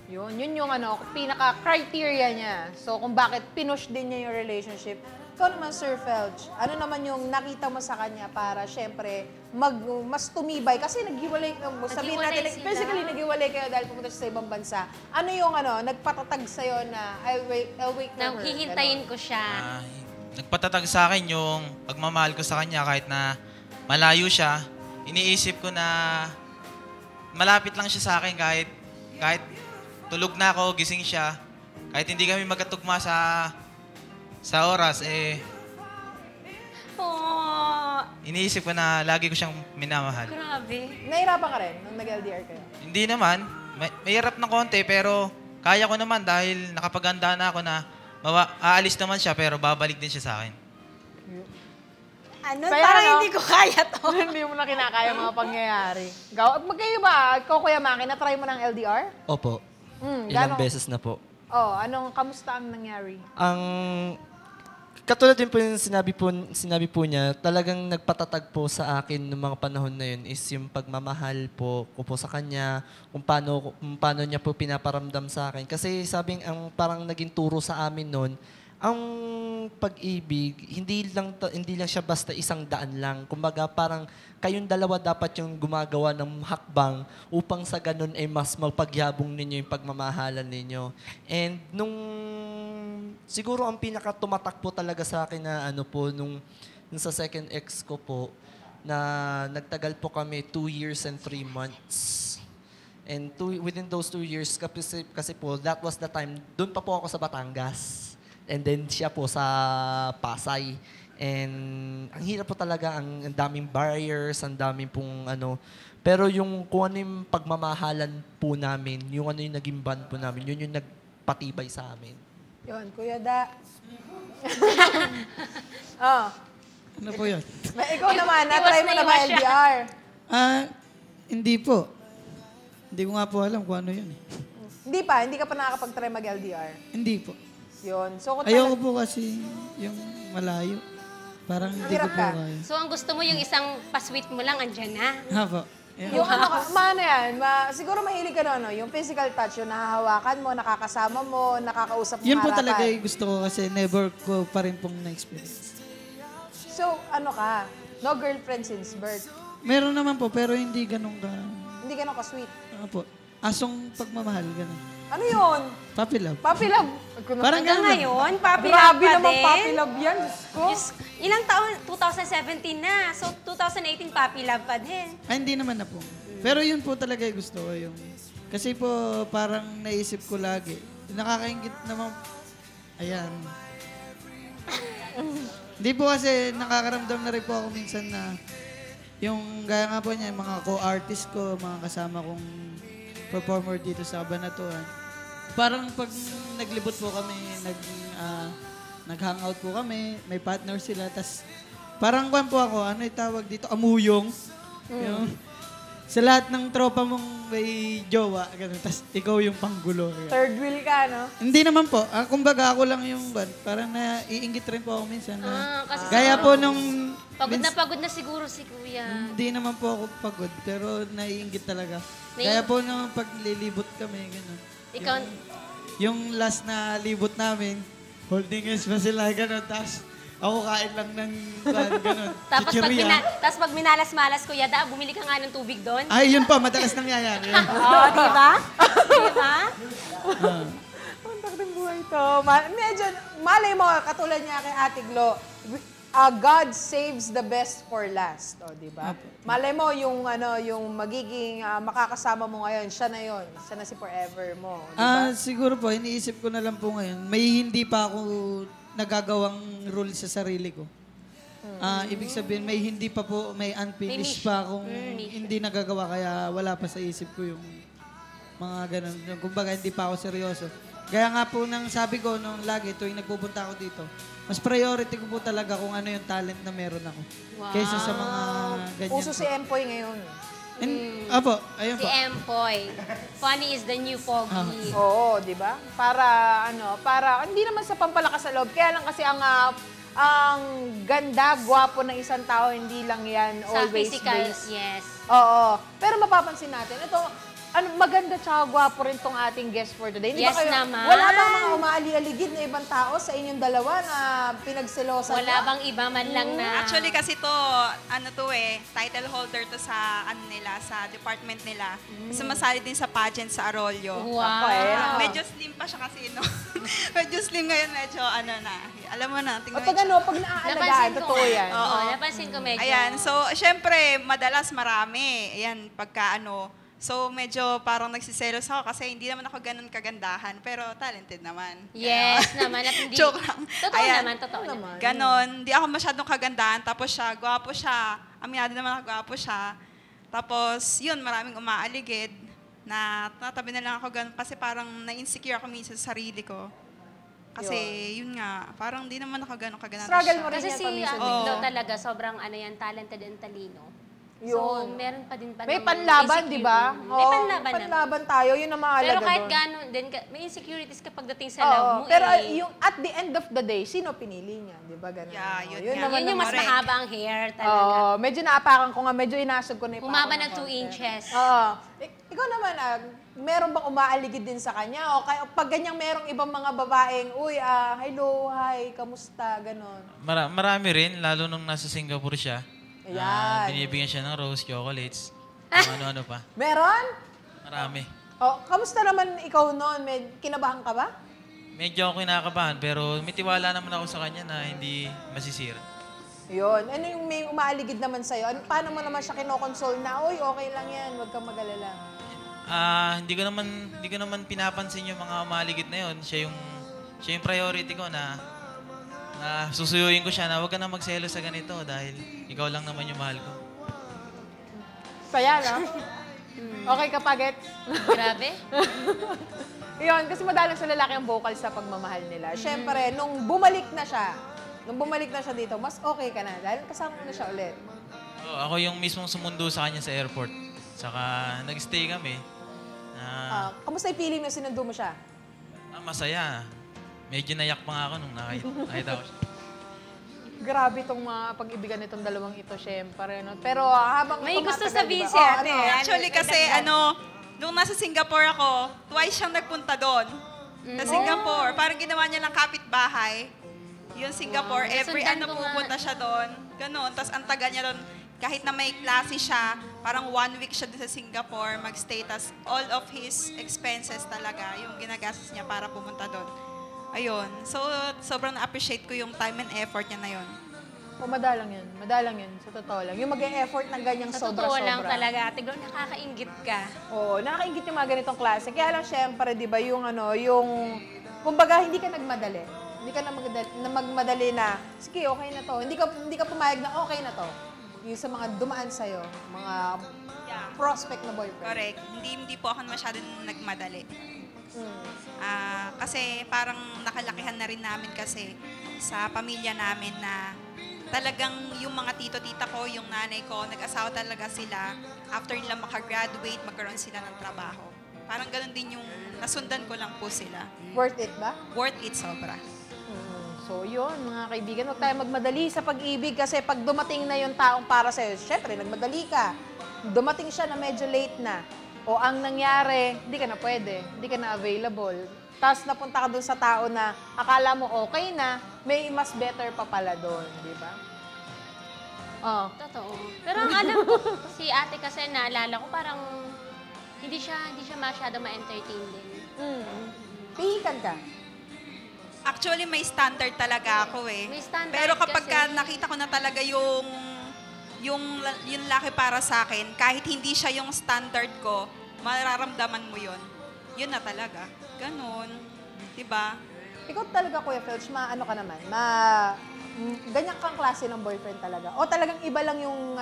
Yun yung ano, pinaka-criteria niya. So, kung bakit pinush din niya yung relationship. Ikaw naman, Sir Felch, ano naman yung nakita mo sa kanya para, syempre, mas tumibay? Kasi naghiwalay, sabihin natin, Naghiwalay sila. physically naghiwalay kayo dahil pumunta siya sa ibang bansa. Ano yung nagpatatag sa'yo na, I'll wait for Nang her. hihintayin ko siya. Nagpatatag sa akin yung pagmamahal ko sa kanya kahit na malayo siya. Iniisip ko na malapit lang siya sa akin kahit tulog na ako, gising siya. Kahit hindi kami magkatugma sa oras, Oh, iniisip ko na lagi ko siyang minamahal. grabe. Nahirapan ka rin nung nag-LDR kayo? Hindi naman. May hirap ng konti pero kaya ko naman dahil nakapaganda na ako na aalis naman siya pero babalik din siya sa akin. Ano? Kaya Parang ano? hindi ko kaya to. Hindi mo na kinakaya mga pangyayari. Magkayo ba, ikaw Kuya Maki, na-try mo ng LDR? Opo. Ilang gano'ng- beses na po. Kamusta ang nangyari? Ang katulad din po yung sinabi po niya, talagang nagpatatag po sa akin noong mga panahon na yun is yung pagmamahal po ko po sa kanya, kung paano niya po pinaparamdam sa akin. Kasi ang parang naging turo sa amin noon, ang pag-ibig, hindi lang siya basta isang daan lang. Kumbaga parang kayong dalawa dapat yung gumagawa ng hakbang upang sa ganun ay mas magpagyabong ninyo yung pagmamahalan ninyo. And siguro ang pinaka tumatak po talaga sa akin na nung sa second ex ko po, na nagtagal po kami 2 years and 3 months. And within those 2 years, kasi po, that was the time, doon pa po ako sa Batangas. And then siya po sa Pasay. And ang hirap po talaga, ang daming barriers, ang daming pong Pero kung ano yung pagmamahalan po namin, yung yung naging bond po namin, yun yung nagpatibay sa amin. Yun, Kuya Da. Ano po yun? Ikaw naman, na-try mo na ba Iwas na LDR? Hindi po. Hindi ko nga po alam kung ano yun. Hindi ka pa nakakapag-try mag-LDR. Hindi po. Yun. So, kung Ayoko po kasi yung malayo. Parang hindi ko Hirap po ka? kaya. So, ang gusto mo yung isang pa-sweet mo lang, andyan na. Ha po. Yan. Yung yan, siguro mahilig ka na, yung physical touch, yung nahahawakan mo, nakakasama mo, nakakausap mo Yun po harapan. talaga yung gusto ko kasi never ko pa rin pong na-experience. So, no girlfriend since birth. Meron naman po, pero hindi ganun ka. Hindi ganun ka-sweet. Ano po? Asong pagmamahal, ganun. Ano yun? Puppy love. Puppy love. Parang Hanggang ganun. ngayon, puppy love Grabe pa naman din. puppy love yan. Diyos ko. Ilang taon? 2017 na. So, 2018, puppy love pa din. Ay, hindi naman na po. Pero yun po talaga yung gusto ko. Kasi po, parang naisip ko lagi. Nakakaingit naman. Ayan. Hindi po kasi nakakaramdam na rin po ako minsan na yung gaya nga po niya, yung mga co-artist ko, mga kasama kong performer dito sa Kabanatuan. Parang pag naglibot po kami, nag-hangout po kami, may partner sila, tas parang kwan po ako, ano yung tawag dito, amuyong. Yung, sa lahat ng tropa mong may jowa, ganun, tas ikaw yung panggulo. Ganun. Third wheel ka, no? Hindi naman po. Kumbaga ako lang yung parang naiingit rin po ako minsan. Kasi Gaya po nung... pagod na siguro si Kuya. Hindi naman po ako pagod, pero naiingit talaga. Nai- Gaya po nung paglilibot kami, gano'n. Ikaw, Yung last na libot namin, holding hands pa sila, gano'n. Tapos ako kain lang ng gano'n. Tapos Chichirya. pag minalas-malas, Kuya Da, bumili ka nga ng tubig doon. Ay, yun pa, madalas nangyayari. Oo, di ba? Di ba? Ang takdang buhay to. Medyo, malay mo, katulad niya kay Ate Glo, God saves the best for last, o, di ba? Malay mo yung magiging makakasama mo ngayon, siya na yon, siya na si forever mo, di ba? Siguro po, iniisip ko na lang po ngayon, may hindi pa ako nagagawang rule sa sarili ko. Ibig sabihin, may hindi pa po, may unfinished pa akong hindi nagagawa, kaya wala pa sa isip ko yung mga ganun. Kumbaga, hindi pa ako seryoso. Kaya nga po nang sabi ko nung lagi, tuwing nagpupunta ako dito, mas priority ko po talaga kung ano yung talent na meron ako. Wow. Kaysa sa mga ganyan. Uso si Empoy ngayon. Apo, ayun Si po. Empoy. Funny is the new pogi. Oo, di ba? Para hindi naman sa pampalakas sa loob. Kaya lang kasi ang ganda, gwapo ng isang tao, hindi lang yan Sa always physical, based. yes. Oo. Pero mapapansin natin, ito, maganda tsaka gwapo rin tong ating guest for today. Hindi Yes ba kayo, naman. wala bang mga umaali-aligid na ibang tao sa inyong dalawa na pinagselosan Wala bang iba man lang na... Actually kasi to, title holder to sa nila, sa department nila. Sumasali din sa pageant sa Arroyo. Wow. Medyo slim pa siya kasi, no? Medyo slim ngayon, medyo na. Alam mo na, O tingnan pag mo. pag naaalagaan, totoo yan. Oo, napansin ko medyo. Ayan, so syempre, madalas marami. Ayan, pagka So medyo parang nagsiselos ako kasi hindi naman ako ganun kagandahan, pero talented naman. Yes naman. At hindi, Joke lang. Totoo Ayan. totoo naman. Ganon, hindi ako masyadong kagandahan, tapos siya, gwapo siya. Aminado naman ako, gwapo siya. Tapos, yun, maraming umaaligid na tatabi na lang ako ganun kasi parang na-insecure ako minsan sa sarili ko. Kasi, yun nga, parang di naman ako ganun kagandahan. Struggle mo rin Kasi yan si paminsan. Ate Glo talaga, sobrang talented and talino. Yun. So, meron pa din May namang panlaban, di ba? May panlaban naman. panlaban tayo, yun ang mahalaga Pero kahit doon. gano'n din, may insecurities kapag dating sa Oo, love mo. pero eh. yung at the end of the day, sino pinili niya? Di ba ganun? Yeah, yun yun nga. naman Yun yung mas Correct. mahaba ang hair talaga. Oo, medyo naapakan ko nga, medyo inasog ko na yung Humaba pako ng 2 konti. inches. Oo. Ikaw naman, meron bang umaaligid din sa kanya? O kaya, pag ganyang merong ibang mga babaeng, uy, hello, hi, kamusta, ganon. Marami rin, lalo nung nasa Singapore siya. Ayan. Binibigyan siya ng rose chocolates. Kung ano-ano pa. Meron? Marami. O, kamusta naman ikaw noon? Kinabahan ka ba? Medyo ako kinakabahan, pero may tiwala naman ako sa kanya na hindi masisira. Yun. Ano yung may umaaligid naman sa'yo? Paano mo naman siya kinokonsole na, uy, okay lang yan, huwag kang mag-alala. Hindi ko naman pinapansin yung mga umaligid na yun. Siya yung priority ko na susuyuin ko siya na huwag ka na magselo sa ganito dahil ikaw lang naman yung mahal ko. Saya, no? Okay ka, Paget? Grabe. Yun, kasi madalang sa lalaki ang vocal sa pagmamahal nila. Siyempre, nung bumalik na siya dito, mas okay ka na dahil kasama mo na siya ulit. Ako yung mismong sumundo sa kanya sa airport. Saka nag-stay kami. Kamusta yung feeling na sinundo mo siya? Masaya. Medyo nayak pa nga ako nung nakita ko siya. Grabe itong mga pag-ibigan nitong dalawang ito, syempre. No? Pero habang May gusto tumatagal, sabihin diba? si ate. Actually kasi nung nasa Singapore ako, twice siyang nagpunta doon. Sa Singapore, parang ginawa niya lang kapitbahay. Yung Singapore, Wow. every Nasundan ko nga. pupunta siya doon. Ganon. Tapos ang tagal niya doon, kahit na may klase siya, parang 1 week siya doon sa Singapore, mag-stay. Tapos all of his expenses talaga, yung ginagastos niya para pumunta doon. Ayun. So, sobrang na-appreciate ko yung time and effort niya na yun. Madalang yun. Madalang yun. Sa totoo lang. Yung mag-e-effort ng ganyang Sa sobra-sobra. totoo lang talaga, Ate Glo, nakakaingit ka. Oo, nakakaingit yung mga ganitong klase. Kaya lang syempre, di ba, kumbaga, hindi ka nagmadali. Hindi ka na magmadali na, sige, okay na to. Hindi ka pumayag na okay na to. Yung sa mga dumaan sa'yo, mga prospect na boyfriend. Correct. Hindi po ako masyadong nagmadali. Kasi parang nakalakihan na rin namin kasi sa pamilya namin na talagang yung mga tito-tita ko, yung nanay ko, nag-asawa talaga sila. After nila makagraduate, magkaroon sila ng trabaho. Parang ganun din yung nasundan ko lang po sila. Worth it ba? Worth it sobra. So yun, mga kaibigan, huwag tayo magmadali sa pag-ibig kasi pag dumating na yung taong para sa'yo, syempre, nagmadali ka. Dumating siya na medyo late na. O ang nangyari, hindi ka na pwede, hindi ka na available. Tapos napunta ka dun sa tao na akala mo okay na, may mas better pa pala dun, di ba? Oh. Totoo. Pero ang alam ko, si ate kasi naalala ko parang hindi siya masyado ma-entertain din. Pihikan ka. Actually, may standard talaga ako eh. May standard Pero kapag kasi. nakita ko na talaga yung laki para sa akin, kahit hindi siya yung standard ko, mararamdaman mo yun. Yun na talaga. Ganon. Diba? Ikaw talaga, Kuya Felch, ano ka naman? Ganyan kang klase ng boyfriend talaga? O talagang iba lang yung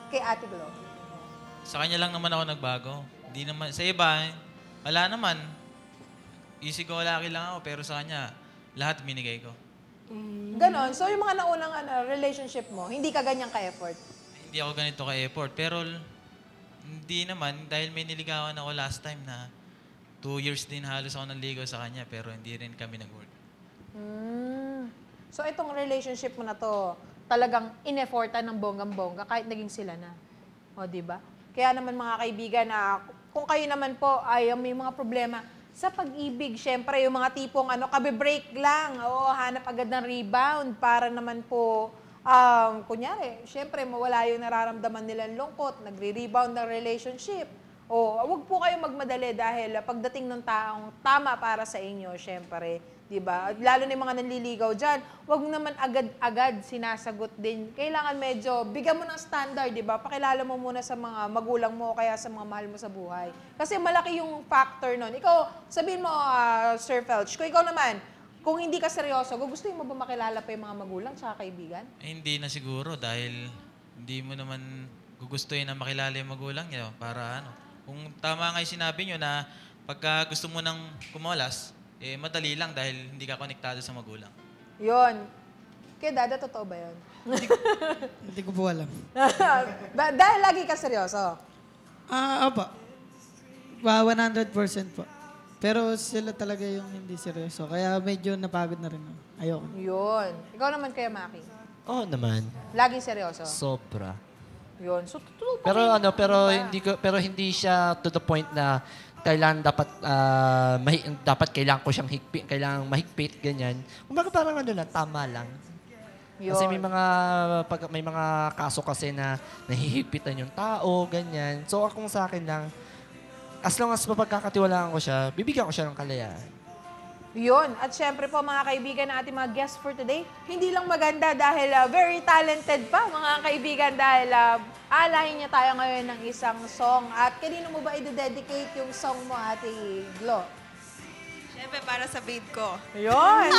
kay Ate Glo? Sa kanya lang naman ako nagbago. Hindi naman, sa iba, wala naman. Easy go laki lang ako, pero sa kanya, lahat binigay ko. Ganon. So yung mga naunang relationship mo, hindi ka ganyang ka-effort? Hindi ako ganito ka-effort, pero hindi naman, dahil may niligawan ako last time na 2 years din halos ako nanligaw sa kanya, pero hindi rin kami nag-work. So itong relationship mo na to, talagang in-effortan ng bonggang-bongga kahit naging sila na. O, di ba? Kaya naman mga kaibigan, kung kayo naman po ay may mga problema sa pag-ibig, syempre yung mga tipong kabe-break lang, hanap agad ng rebound para naman po, kunyari, syempre mawala yung nararamdaman nilang lungkot, nagre-rebound ng relationship. O, wag po kayong magmadali dahil pagdating ng taong tama para sa inyo, syempre, di ba? Lalo na yung mga nanliligaw dyan, wag naman agad-agad sinasagot din. Kailangan medyo, bigyan mo ng standard, di ba? Pakilala mo muna sa mga magulang mo o kaya sa mga mahal mo sa buhay. Kasi malaki yung factor nun. Ikaw, sabihin mo, Sir Felch, kung ikaw naman, kung hindi ka seryoso, gugustuhin mo ba makilala pa yung mga magulang tsaka kaibigan? Hindi na siguro dahil hindi mo naman gugustuhin na makilala yung magulang niya para Kung tama nga yung sinabi nyo na pagka gusto mo nang kumalas, madali lang dahil hindi ka konektado sa magulang. Yun. Kaya Dada, totoo ba yun? Hindi ko po alam. Dahil lagi ka seryoso. Opo. 100% po. Pero sila talaga yung hindi seryoso. Kaya medyo napagod na rin ako. Ayoko. Yun. Ikaw naman kaya, Maki. Oo naman. Laging seryoso. Sobra. Yun. So, totoo pa Pero rin. pero hindi siya to the point na kailangan dapat kailangan ko siyang higpit, kailangan mahigpit ganyan. Kumbaga parang tama lang. Yun. Kasi may mga kaso kasi na nahihigpitan yung tao, ganyan. So akong sa akin lang, as long as mapagkakatiwalaan ko siya, bibigyan ko siya ng kalayaan. Yun. At syempre po mga kaibigan na ating mga guests for today, hindi lang maganda dahil very talented pa mga kaibigan dahil alahin niya tayo ngayon ng isang song. At kanino mo ba i-dedicate yung song mo, Ate Glo? Syempre para sa babe ko. Yun.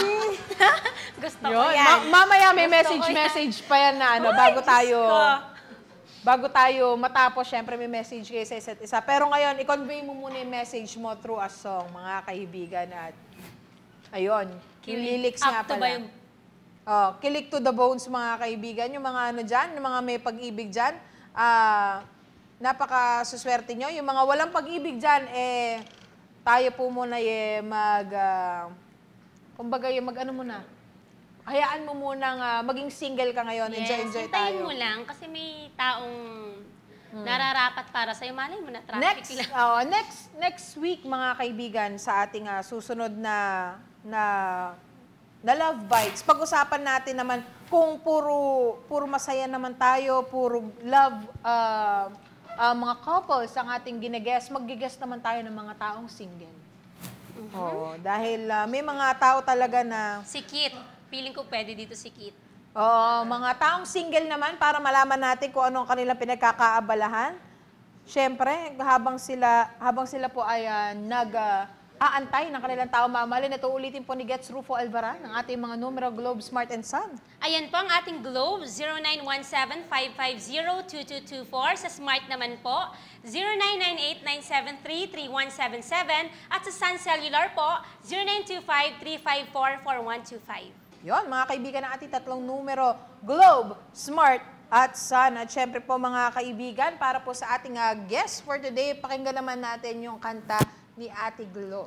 Gusto ko Yun. yan. Mamaya may Gusto ko message pa yan na bago tayo matapos, syempre may message kayo sa isa't isa. Pero ngayon, i-convey mo muna yung message mo through a song, mga kaibigan. At ayun, yung lyrics nga Up to ba pala. yung Kilig to the bones, mga kaibigan. Yung mga dyan, yung mga may pag-ibig dyan, napaka-suswerte nyo. Yung mga walang pag-ibig dyan, tayo po muna kumbaga muna. Hayaan mo munang maging single ka ngayon. Enjoy hintayin tayo. mo lang kasi may taong nararapat para sa'yo. Malay mo na traffic lang. Next week, mga kaibigan, sa ating susunod na Love Bites, pag-usapan natin naman kung puro masaya naman tayo, puro love, mga couples ang ating gine-guest, mag-guest naman tayo ng mga taong single. Oo, dahil may mga tao talaga na... Si Kit. Feeling ko pwede dito si Kit. Oo, mga taong single naman para malaman natin kung ano ang kanilang pinagkakaabalahan. Siyempre, habang sila po ay aantay ng kanilang tao mamahalin. Ito ulitin po ni Gets Rufo Alvaran, ang ating mga numero Globe, Smart and Sun. Ayan po ang ating Globe, 0917-550-2224. Sa Smart naman po, 0998-973-3177. At sa Sun Cellular po, 0925-354-4125. Yon, mga kaibigan ng ating tatlong numero, Globe, Smart, at Sun. At syempre po mga kaibigan, para po sa ating guest for today, pakinggan naman natin yung kanta ni Ate Glo.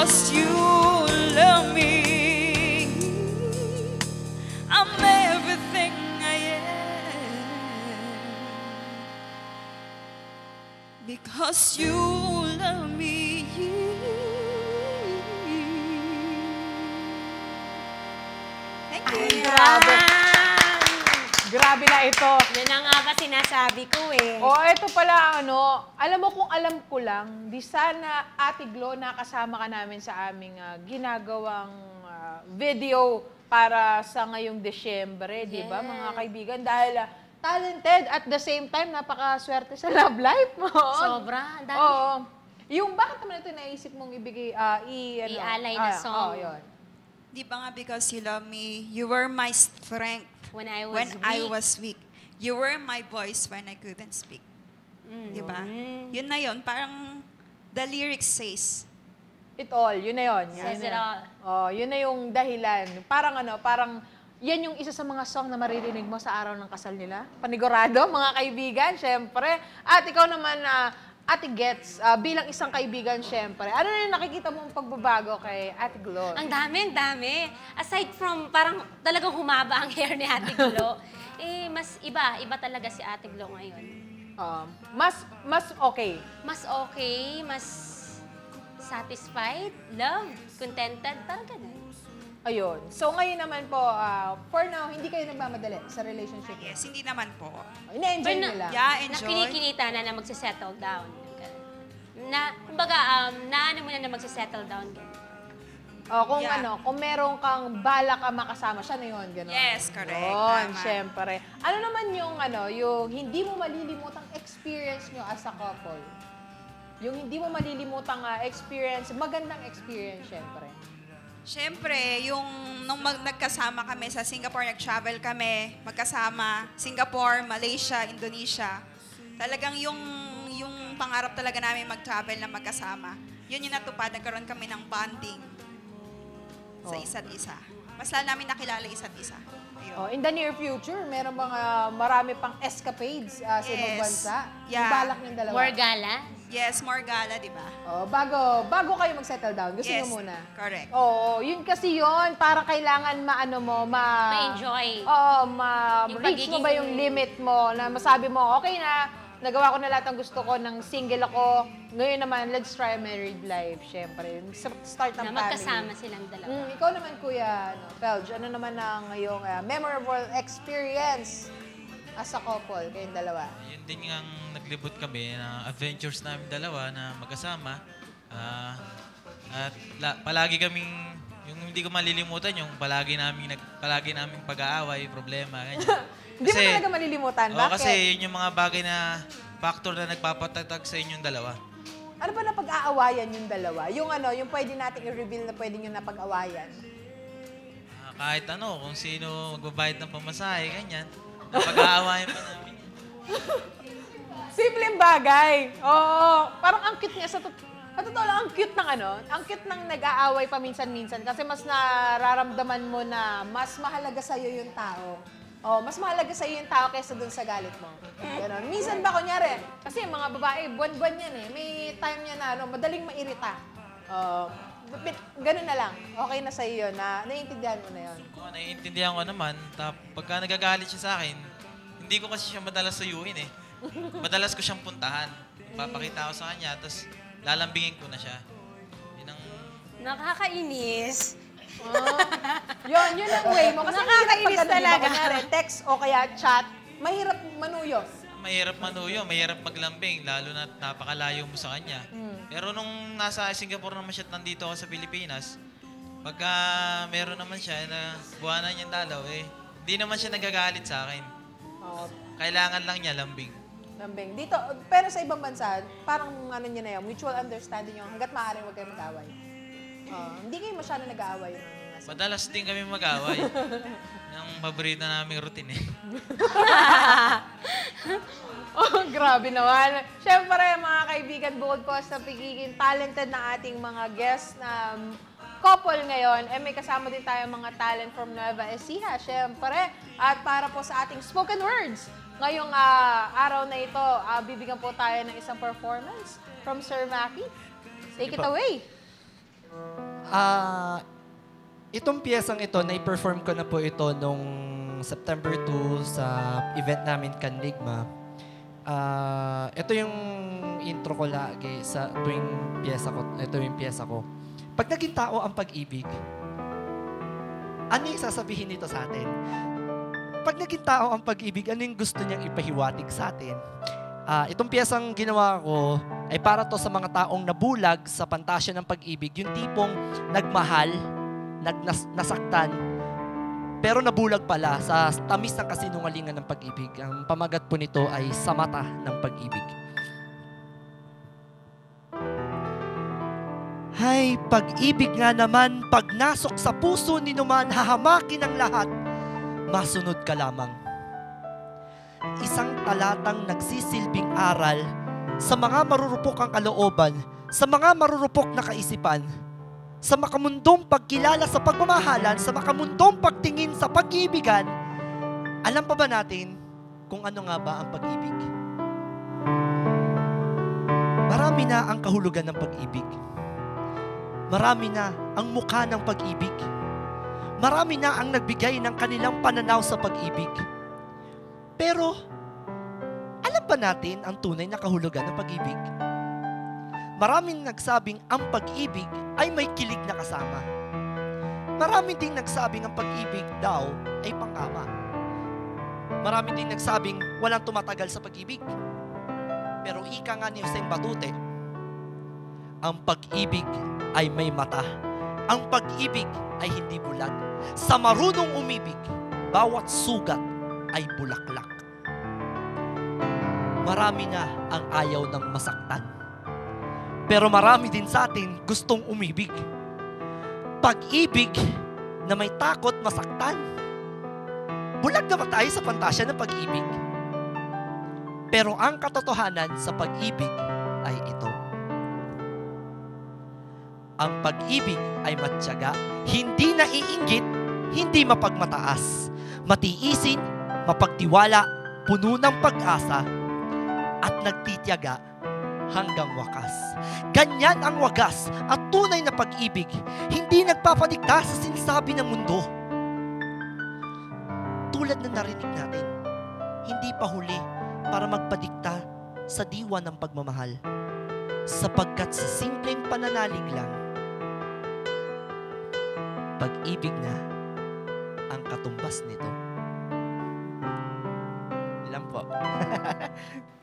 because you love me. I'm everything I am. Because you love me. Thank you. Grabe. Grabe na ito. Yan na nga ba sinasabi ko eh. Ito pala, alam mo kung alam ko lang, di sana Ate Glo nakasama ka namin sa aming ginagawang video para sa ngayong Desyembre, di ba mga kaibigan? Dahil talented at the same time, napakaswerte sa love life mo. Sobra, ang dami. Oo. Yung bakit naman ito naisip mong ibigay, I-alay na song. yun. Di ba nga, because you love me, you were my strength When I was when weak. I was weak. You were my voice when I couldn't speak. Di ba? Yun na yun. Parang the lyrics says. It all, yun na yun. Says it all. Yun na yung dahilan. Parang yan yung isa sa mga song na maririnig mo sa araw ng kasal nila. Panigurado, mga kaibigan, syempre. At ikaw naman, Ate Gets, bilang isang kaibigan, syempre. Ano na yung nakikita mong pagbabago kay Ate Glo? Ang dami. Aside from parang talagang humaba ang hair ni Ate Glo, mas iba talaga si Ate Glo ngayon. Mas okay. Mas okay, mas satisfied, loved, contented, parang ganun. Ayun. So ngayon naman po, for now, hindi kayo nagmamadali sa relationship. Yes, hindi naman po. Ina-enjoy Pero nila. Yeah, enjoy. Nakinikita na magsisettle down. Kumbaga, naano mo na magsisettle down. Kung Yeah. kung meron kang bala ka makasama, siya na yun, gano'n. Yes, correct. Yun, Tama. syempre. Ano naman yung hindi mo malilimutang experience nyo as a couple? Yung hindi mo malilimutang experience, magandang experience, syempre. Siyempre, nung nagkasama kami sa Singapore, nag-travel kami, magkasama, Singapore, Malaysia, Indonesia. Talagang yung pangarap talaga namin mag-travel na magkasama. Yun yung natupad, nagkaroon kami ng bonding sa isa't isa. Mas lalo namin nakilala isa't isa. Ayun. In the near future, meron bang marami pang escapades sa ibang Yes. bansa? Yeah. Yung balak ng dalawa? More gala. Yes, more gala, di ba? Bago kayo mag-settle down, gusto Yes, nyo muna? correct. Oo, yun kasi yun. Parang kailangan Ma-enjoy. Oo, Yung reach mo pagiging- ba yung limit mo na masabi mo, okay na, nagawa ko na lahat ng gusto ko, ng single ako. Ngayon naman, let's try a married life, syempre. Start ng Na family. magkasama silang dalawa. Ikaw naman, Kuya Pelge, ano naman ang iyong memorable experience as a couple, kayong dalawa? Yun din ang naglibot kami na adventures namin dalawa na magkasama. At palagi kaming, yung hindi ko malilimutan, yung palagi naming pag-aaway, problema, ganyan. Hindi mo talaga malilimutan. Oo, Bakit? kasi yun yung mga bagay na factor na nagpapatatag sa inyong dalawa. Ano ba na pag-aawayan yung dalawa? Yung pwede nating i-reveal na pwede nyo na pag-awayan? Kahit kung sino magbabayad ng pamasahe, ganyan. Pag-aawayan pa namin. Simpleng bagay. Oo. Parang ang cute niya. Sa totoo lang, ang cute ng ang cute ng nag-aaway paminsan-minsan kasi mas nararamdaman mo na mas mahalaga sa'yo yung tao. Mas mahalaga sa'yo yung tao kaysa dun sa galit mo. Ganon. Minsan ba, kunyari, kasi yung mga babae, buwan-buwan yan eh. May time niya na, madaling mairita. Ganun na lang. Okay na sa'yo yun. Naiintindihan mo na yun. Naiintindihan ko naman. Pagka nagagalit siya sa akin, hindi ko kasi siya madalas suyuin eh. Madalas ko siyang puntahan. Papakita ko sa kanya, tapos lalambingin ko na siya. Yun ang... Nakakainis. Yun ang way mo. Kasi Nakakainis pag talaga. Kunyari, text o kaya chat, mahirap manuyo. Mahirap manuyo, mahirap maglambing, lalo na napakalayo mo sa kanya. Pero nung nasa Singapore naman siya, nandito ako sa Pilipinas, pagka meron naman siya na buwanan niyang dalaw, hindi naman siya nagagalit sa akin. Kailangan lang niya lambing. Lambing. Dito, pero sa ibang bansa, parang niya na yun, mutual understanding yung hanggat maaari huwag kayo mag-away. Hindi kayo masyado nag-aaway. Madalas din kami mag-away. Yung paborito naming routine eh. Grabe naman. Siyempre, mga kaibigan, bukod po sa pagiging talented na ating mga guests na couple ngayon, may kasama din tayo mga talent from Nueva Ecija, siyempre. At para po sa ating spoken words, ngayong araw na ito, bibigyan po tayo ng isang performance from Sir Maki. Take it away. Itong piyesang ito, na-perform ko na po ito nung September 2 sa event namin Kanligma. Ito yung intro ko lagi sa tuwing piyesa ko. Ito yung piyesa ko. Pag naging tao ang pag-ibig, ano yung sasabihin nito sa atin? Pag naging tao ang pag-ibig, ano yung gusto niyang ipahiwatig sa atin? Itong piyesang ginawa ko ay para to sa mga taong nabulag sa pantasya ng pag-ibig. Yung tipong nagmahal, nasaktan, pero nabulag pala sa tamis ng kasinungalingan ng pag-ibig. Ang pamagat po nito ay sa mata ng pag-ibig. Hay, pag-ibig nga naman, pag nasok sa puso ni numan, hahamakin ang lahat, masunod ka lamang. Isang talatang nagsisilbing aral sa mga marurupok ang kalooban, sa mga marurupok na kaisipan, sa makamundong pagkilala sa pagmamahalan, sa makamundong pagtingin sa pag-ibigan. Alam pa ba natin kung ano nga ba ang pag-ibig? Marami na ang kahulugan ng pag-ibig. Marami na ang mukha ng pag-ibig. Marami na ang nagbigay ng kanilang pananaw sa pag-ibig. Pero, alam ba natin ang tunay na kahulugan ng pag-ibig? Maraming nagsabing ang pag-ibig ay may kilig na kasama. Maraming ding nagsabing ang pag-ibig daw ay pangkama. Maraming ding nagsabing walang tumatagal sa pag-ibig. Pero ika nga ni Jose Batute, ang pag-ibig ay may mata. Ang pag-ibig ay hindi bulag. Sa marunong umibig, bawat sugat ay bulaklak. Marami na ang ayaw ng masaktan. Pero marami din sa atin gustong umibig. Pag-ibig na may takot masaktan. Bulag naman tayo sa pantasya ng pag-ibig. Pero ang katotohanan sa pag-ibig ay ito. Ang pag-ibig ay matyaga, hindi naiinggit, hindi mapagmataas, matiisin, mapagtiwala, puno ng pag-asa, at nagtitiyaga hanggang wakas. Ganyan ang wagas at tunay na pag-ibig, hindi nagpapadikta sa sinasabi ng mundo. Tulad na narinig natin, hindi pa huli para magpadikta sa diwa ng pagmamahal, sapagkat sa simpleng pananalig lang, pag-ibig na ang katumbas nito. Ilan po?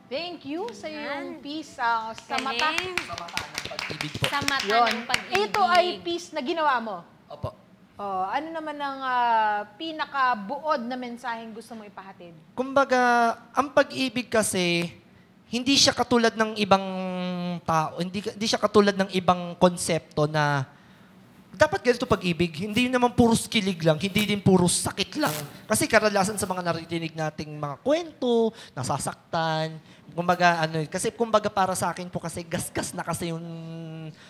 Thank you sa iyong piece sa mata. Galing. Sa mata ng pag-ibig po. Sa mata Yun. ng pag-ibig. Ito ay piece na ginawa mo. Opo. Oh, ano naman ang pinakabuod na mensaheng gusto mo ipahatid? Kumbaga, ang pag-ibig kasi, hindi siya katulad ng ibang tao, hindi siya katulad ng ibang konsepto na dapat ganito pag-ibig. Hindi naman puros kilig lang, hindi din puros sakit lang. Kasi karalasan sa mga naririnig nating mga kwento, nasasaktan, kumbaga, kumbaga para sa akin po kasi gasgas na kasi yung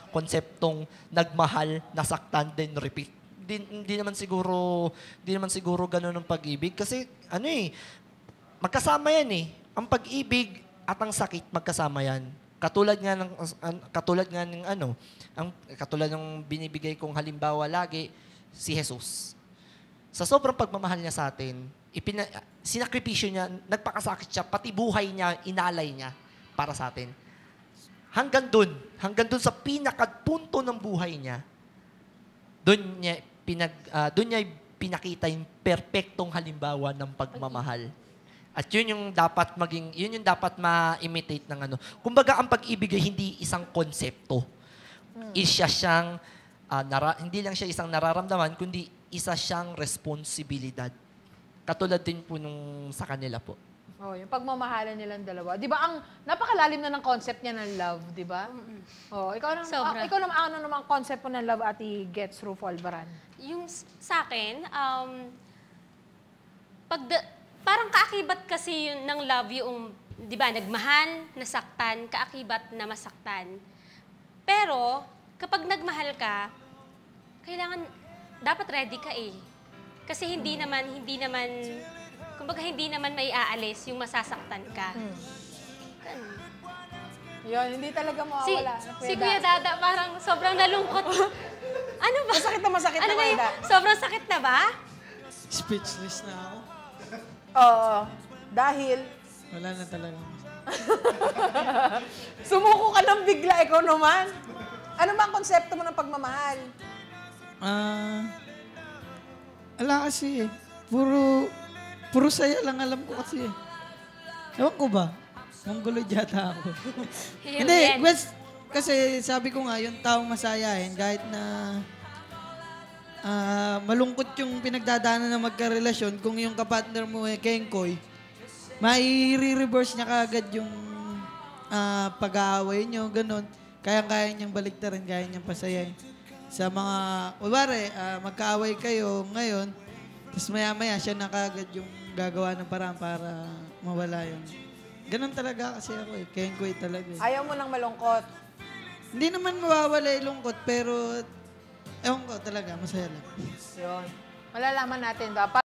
konseptong nagmahal, nasaktan, then repeat. Hindi naman siguro ganun ang pag-ibig. Kasi magkasama yan eh. Ang pag-ibig at ang sakit magkasama yan. Katulad ng binibigay kong halimbawa lagi, si Jesus. Sa sobrang pagmamahal niya sa atin, sinakripisyo niya, nagpakasakit siya, pati buhay niya, inalay niya para sa atin. Hanggang dun sa pinakapunto ng buhay niya, doon niya pinakita yung perpektong halimbawa ng pagmamahal. At yun yung dapat ma-imitate ng Kumbaga, ang pag-ibig ay hindi isang konsepto. Hindi lang siya isang nararamdaman, kundi isa siyang responsibilidad. Katulad din po nung sa kanila po. Oh, yung pagmamahalan nilang dalawa. 'Di ba ang napakalalim na ng concept niya ng love, 'di ba? Oh, ikaw naman ano naman ang concept mo ng love, Ate Gets Rufo Albaran? Yung sa akin, parang kaakibat kasi yun ng love yung, di ba, nagmahal, nasaktan, kaakibat na masaktan. Pero, kapag nagmahal ka, dapat ready ka eh. Kasi hindi naman, kumbaga hindi naman may aalis yung masasaktan ka. Yun, hindi talaga mawawala. Si Kuya Dada parang sobrang nalungkot. Ano ba? Masakit Ano na ba yun? Maida. Sobrang sakit na ba? Speechless na ako. Oo. Dahil, Wala na talaga. sumuko ka ng bigla, ikaw naman. Ano ba ang konsepto mo ng pagmamahal? Wala kasi eh. Puro saya lang alam ko kasi eh. Ewan ko ba? Mongoloid yata ako. Hindi, kasi sabi ko nga, yung taong masayahin, kahit na malungkot yung pinagdadaanan ng magkarelasyon, kung yung kapartner mo eh, kengkoy, mai-reverse niya kaagad yung pag-aaway nyo, ganun. Kaya niyang baliktarin, kaya niyang pasayahin. Sa mga, ulwari, magkaaway kayo ngayon, tapos maya-maya siya na kaagad yung gagawa ng paraan para mawala yun. Ganun talaga kasi ako eh, kengkoy talaga eh. Ayaw mo nang malungkot. Hindi naman mawawala yung lungkot, pero ewan ko talaga, masaya lang. Yun. Malalaman natin ba?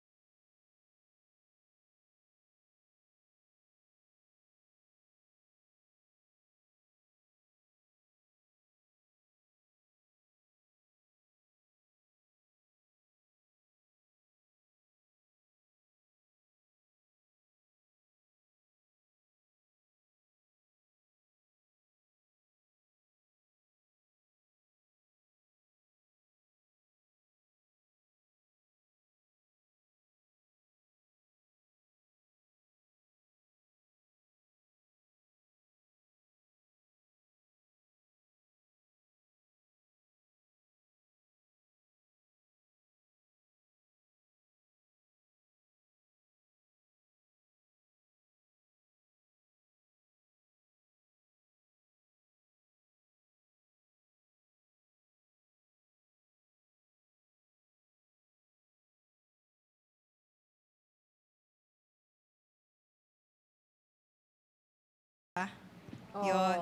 Yun.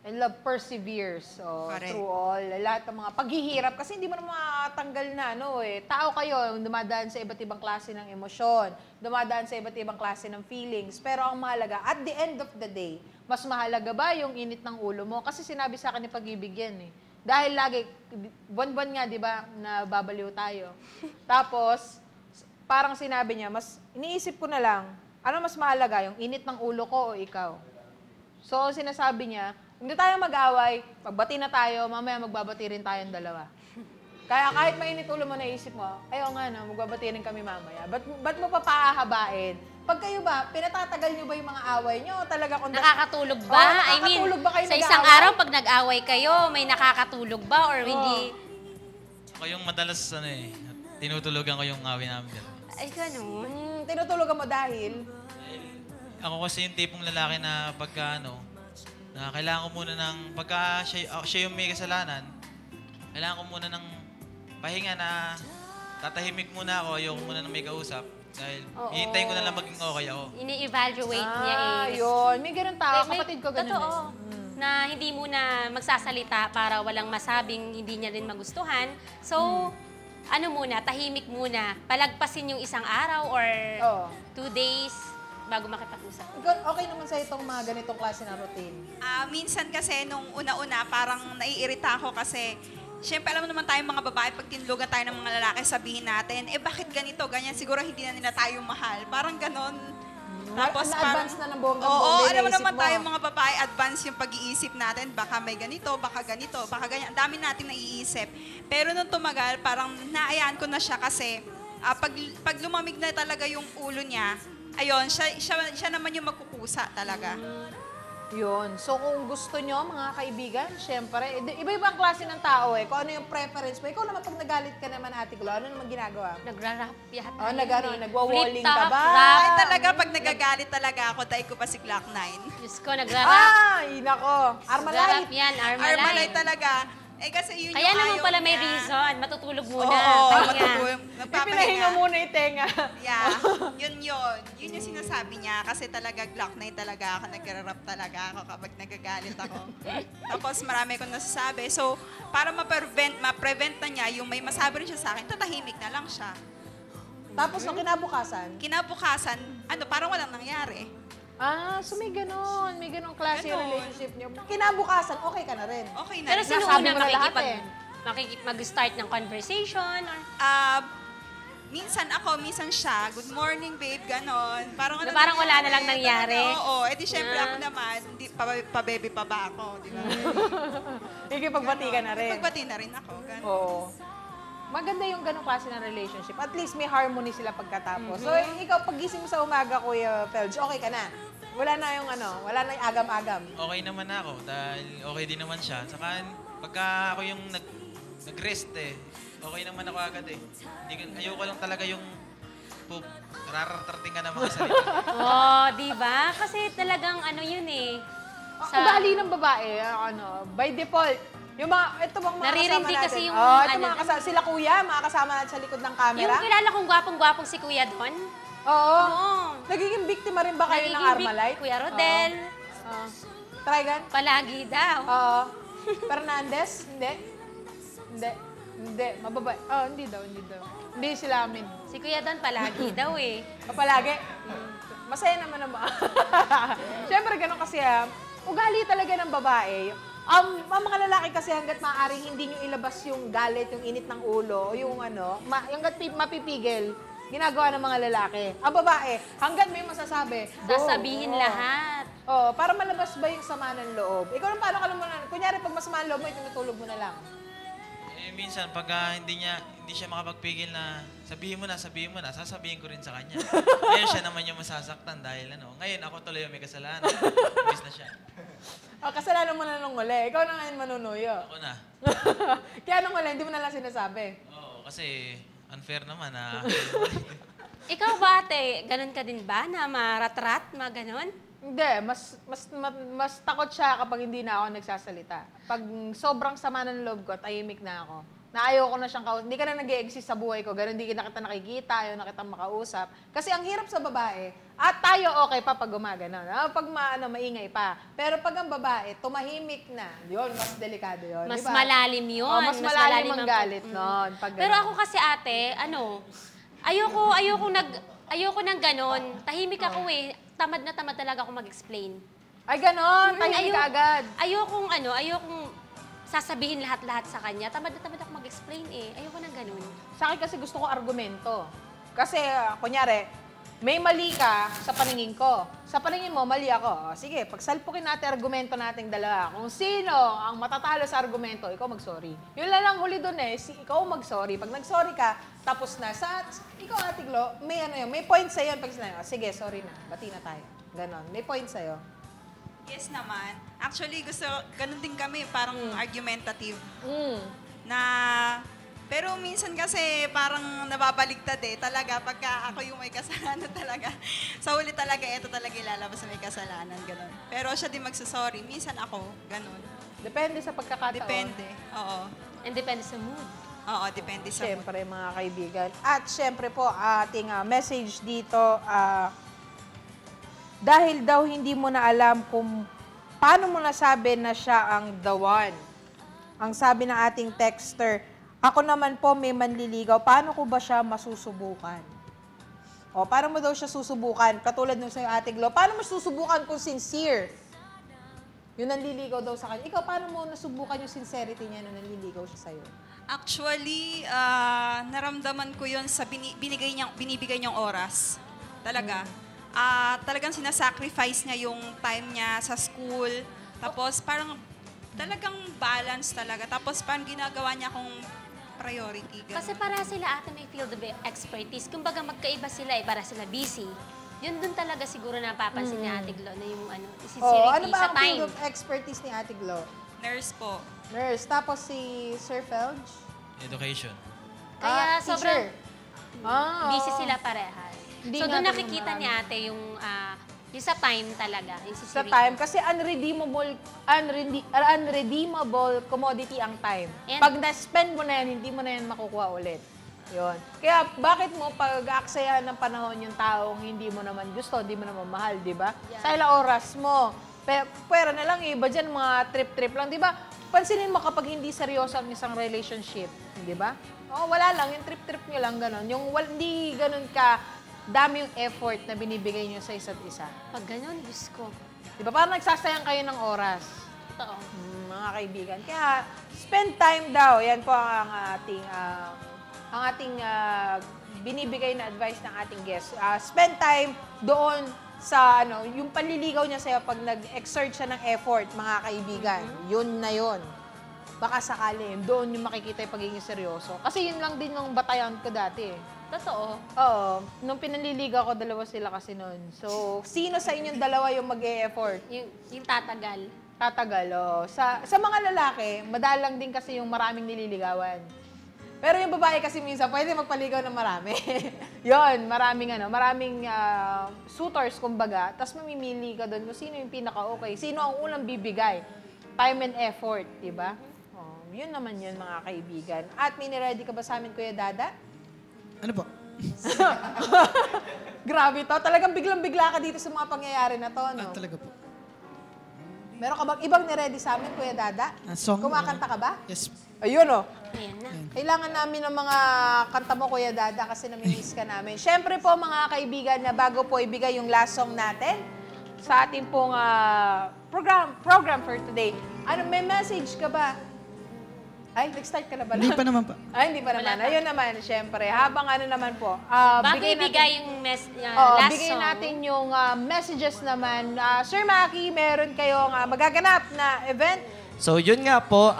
And love perseveres. So, Correct. through all, lahat ng mga paghihirap. Kasi hindi mo naman matanggal na, tao kayo, dumadaan sa iba't ibang klase ng emosyon, dumadaan sa iba't ibang klase ng feelings. Pero ang mahalaga, at the end of the day, mas mahalaga ba yung init ng ulo mo? Kasi sinabi sa akin ni Pag-ibig yan eh. Dahil lagi, buwan-buwan nga, di ba, na babaliw tayo. Tapos, parang sinabi niya, mas iniisip ko na lang, ano mas mahalaga, yung init ng ulo ko o ikaw? So, sinasabi niya, hindi tayo mag-away, pagbati na tayo, mamaya magbabati rin tayong dalawa. Kaya kahit mainit ulo mo, naisip mo, ayaw nga na, magbabati rin kami mamaya. Ba't mo pa paahabain? Pag kayo ba, pinatatagal niyo ba yung mga away niyo? Talaga kung Nakakatulog ba? Oo, nakakatulog ba kayo sa isang nag-aaway? araw, pag nag-away kayo, may nakakatulog ba or hindi? Ako yung madalas, tinutulugan ko yung awin namin. Ay, ganun. Tinutulugan mo dahil? Ako kasi yung tipong lalaki na pagka na kailangan ko muna ng, pagka siya yung may kasalanan, kailangan ko muna ng pahinga na tatahimik muna ako, ayoko muna ng may kausap. Dahil hihintayin ko na lang maging okay ako. Ini-evaluate niya eh. Yun. May ganun tao. May- Kapatid ko ganun. Totoo. Na hindi muna magsasalita para walang masabing hindi niya rin magustuhan. So, ano muna, tahimik muna. Palagpasin yung isang araw or Oo. 2 days bago makipag-usap. Okay naman sa itong mga ganitong klase na routine. Minsan kasi nung una-una, parang naiirita ako kasi siyempre, alam mo naman tayong mga babae, pag tinulugan tayo ng mga lalaki, sabihin natin, bakit ganito, ganyan, siguro hindi na nila tayo mahal. Parang ganon. Na-advance na ng bonggang Oo, alam mo naisip naman tayo mga babae, advance yung pag-iisip natin. Baka may ganito, baka ganito, baka ganyan. Ang dami natin naiisip. Pero nung tumagal, parang naayaan ko na siya kasi pag lumamig na talaga yung ulo niya, ayun, siya naman yung magkukusa talaga. Yun. So, kung gusto nyo, mga kaibigan, syempre, iba-iba ang klase ng tao eh. Kung ano yung preference mo. Ikaw naman, pag nagalit ka naman, Ate Glo, ano naman ginagawa? Nagra-rap yata. Oh, yun eh. nagwa-walling Flip ka top, ba? rap. Ay talaga, pag nagagalit talaga ako, dahil ko pa si Glock 9. Diyos ko, nagra-rap. Ay, nako. Nagra-rap Armalite. yan, Armalite Armalite. talaga. Kasi yun Kaya yung naman ayaw pala may niya. reason. Matutulog muna. Oo, Pahinga. matutulog. Pipinahinga muna yung tenga. Yeah, yun. Yun yung sinasabi niya. Kasi talaga, Glock 9 talaga ako. Nagra-rap talaga ako kapag nagagalit ako. Tapos marami akong nasasabi. So, para ma-prevent na niya, yung may masabi rin siya sa akin, tatahimik na lang siya. Tapos, nung Kinabukasan, parang walang nangyari. so may ganun. May ganun klase yung Ganun. relationship niyo. Kinabukasan, okay ka na rin. Okay na. Pero rin. sino Nasabi una mo na lahat eh. mag-start ng conversation? Or... Minsan ako, minsan siya, good morning babe, ganon. Parang, ano Parang wala na lang nangyari? nangyari? Oo, edi syempre ako naman, pa-baby pa ba ako, di ba? Ikipagbati ka na rin. Ipagbati na rin ako, ganon. Oo. Maganda yung ganong klase ng relationship. At least may harmony sila pagkatapos. So, ikaw, pagising mo sa umaga, Kuya Felge, okay ka na? Wala na yung wala na yung agam-agam. Okay naman ako dahil okay din naman siya. Saka pagka ako yung nag-rest okay naman ako agad Ayoko lang talaga yung rararating ka ng mga salita. Di ba? Kasi talagang yun Ugali ng babae, by default, yung mga, ito bang mga Naririndi kasama natin? kasi yung ito mga kasama, sila kuya, mga kasama natin sa likod ng camera. Yung kilala kong gwapong-gwapong si Kuya Don. Oo. Oo. Nagiging biktima rin ba kayo ng Armalite? Kuya Rodel. Oo. Trigan? Palagi daw. Oo. Fernandez? Hindi. Hindi. Mababay. Hindi daw. Hindi sila amin. Si Kuya Don palagi daw Palagi? Masaya naman ang Siyempre, ganun kasi ugali talaga ng babae. Ang mga lalaki kasi hanggat maaaring hindi nyo ilabas yung galit, yung init ng ulo, yung hanggat mapipigil, ginagawa ng mga lalaki. Ang babae, hanggat may masasabi, sasabihin lahat. Oo, para malabas ba yung sama ng loob? Ikaw lang, paano ka naman, kunyari pag masama ang loob mo, itinutulog mo na lang. Minsan, pag hindi siya makapagpigil na sabihin mo na, sasabihin ko rin sa kanya. Ngayon siya naman yung masasaktan dahil ngayon ako tuloy yung may kasalanan. Imbis na siya. Kasalanan mo na nung uli. Ikaw na ngayon manunuyo. Ako na. Kaya nung uli, hindi mo na lang sinasabi. Oo, kasi unfair naman Ikaw ba, ate, ganun ka din ba na marat-rat, ganon? Hindi, mas takot siya kapag hindi na ako nagsasalita. Pag sobrang sama ng loob ko, tahimik na ako. Ayaw ko na siyang kausap. Hindi ka na nag-e-exist sa buhay ko. Ganun, hindi na kita nakikita, ayaw na kita makausap. Kasi ang hirap sa babae, at tayo okay pa pag gumagano. Pag maingay pa. Pero pag ang babae, tumahimik na. Yun, mas delikado yun. Mas diba? malalim yun. Mas malalim ang galit nun. Pero ako kasi, ate, ayoko nang ganon. Tahimik ako Tamad na tamad talaga ako mag-explain. Ay, ganon. Tahimik ka agad. Ayokong sasabihin lahat-lahat sa kanya. Tamad na tamad ako mag-explain Ayoko nang ganon. Sa akin kasi gusto ko argumento. Kasi, kunyari, may mali ka sa paningin ko. Sa paningin mo, mali ako. Sige, pagsalpukin natin argumento nating dalawa. Kung sino ang matatalo sa argumento, ikaw mag-sorry. Yun lang huli dun ikaw mag-sorry. Pag nag-sorry ka, tapos na. Ikaw, Ate Glo, may point sa'yo. Pag sinabi, sige, sorry na. Bati na tayo. Ganon. May point sa'yo. Yes naman. Actually, ganun din kami, parang argumentative. Pero minsan kasi parang nababaligtad talaga pagka ako yung may kasalanan talaga. Sa huli talaga, ito talaga ilalabas na may kasalanan, gano'n. Pero siya din magsasorry, minsan ako, gano'n. Depende sa pagkakataon. Depende, oo. And depende sa mood. Oo, depende sa mood. Siyempre, mga kaibigan. At siyempre po, ating message dito, dahil daw hindi mo na alam kung paano mo nasabi na siya ang the one. Ang sabi ng ating texter, ako naman po may manliligaw, paano ko ba siya masusubukan? Paano mo daw siya susubukan? Katulad nung sa'yo, Ate Glo, paano mo susubukan kung sincere? Yung nanliligaw daw sa kanya. Ikaw, paano mo nasubukan yung sincerity niya nung nanliligaw siya sa'yo? Actually, naramdaman ko yun sa binibigay niyang oras. Talaga. Talagang sinasacrifice niya yung time niya sa school. Tapos parang talagang balance talaga. Tapos parang ginagawa niya akong priority. Ganun. Kasi para sila ate may field of expertise. Kumbaga magkaiba sila para sila busy. Yun dun talaga siguro napapansin ni Ate Glo na yung sincerity ano ba sa ang time. field of expertise ni Ate Glo? Nurse po. Nurse. Tapos si Sir Felge? Education. Kaya sobrang teacher. busy sila parehas. Hindi So doon natin nakikita marami. ni ate yung sa time talaga. Yung Sa time, kasi unredeemable commodity ang time. And- Pag na-spend mo na yan, hindi mo na yan makukuha ulit. Yun. Kaya bakit mo pag-aaksayahan ng panahon yung taong hindi mo naman gusto, hindi mo naman mahal, di ba? Sa ilang oras mo. Pwera na lang, iba dyan, mga trip-trip lang, di ba? Pansinin mo kapag hindi seryoso ang isang relationship, di ba? Wala lang, yung trip-trip nyo lang, gano'n. Yung hindi gano'n ka dami yung effort na binibigay nyo sa isa't isa. Pag ganun, Diyos ko. Di ba? Parang nagsasayang kayo ng oras. Totoo. mga kaibigan. Kaya, spend time daw. Yan po ang ating binibigay na advice ng ating guest. Spend time doon sa yung panliligaw niya sa'yo pag nag-exert siya ng effort, mga kaibigan. Yun na yun. Baka sakali, doon yung makikita yung pagiging seryoso. Kasi yun lang din yung batayan ko dati eh. Totoo. Oo. Nung pinanliligaw ko, dalawa sila kasi noon. So, sino sa inyong dalawa yung mag-e-effort? Yung tatagal. Tatagal, oo. Sa mga lalaki, madalang din kasi yung maraming nililigawan. Pero yung babae kasi minsan, pwede magpaligaw ng marami. Yon, maraming suitors, kumbaga. Tapos mamimili ka doon kung sino yung pinaka-okay. Sino ang unang bibigay? Time and effort, di ba? Oh, yun naman yun, mga kaibigan. At may ready ka ba sa amin, Kuya Dada? Ano po? Grabe to. Talagang biglang-bigla ka dito sa mga pangyayari na to, no? Talaga po. Meron ka bang ibang niready sa amin, Kuya Dada? Song? Kumakanta ka ba? Yes. Ayun, oh. Ayan na. Kailangan namin ng mga kanta mo, Kuya Dada, kasi namimiss ka namin. Siyempre po, mga kaibigan, na bago po ibigay yung last song natin sa ating pong program for today. May message ka ba? Ay, nag-start ka na ba? Hindi pa naman pa. Ay, hindi pa naman. Wala pa. Ayun naman, siyempre. Habang naman po. Bago bigay ibigay yung last bigay song. natin yung messages naman. Sir Maki, meron kayong magaganap na event. So yun nga po,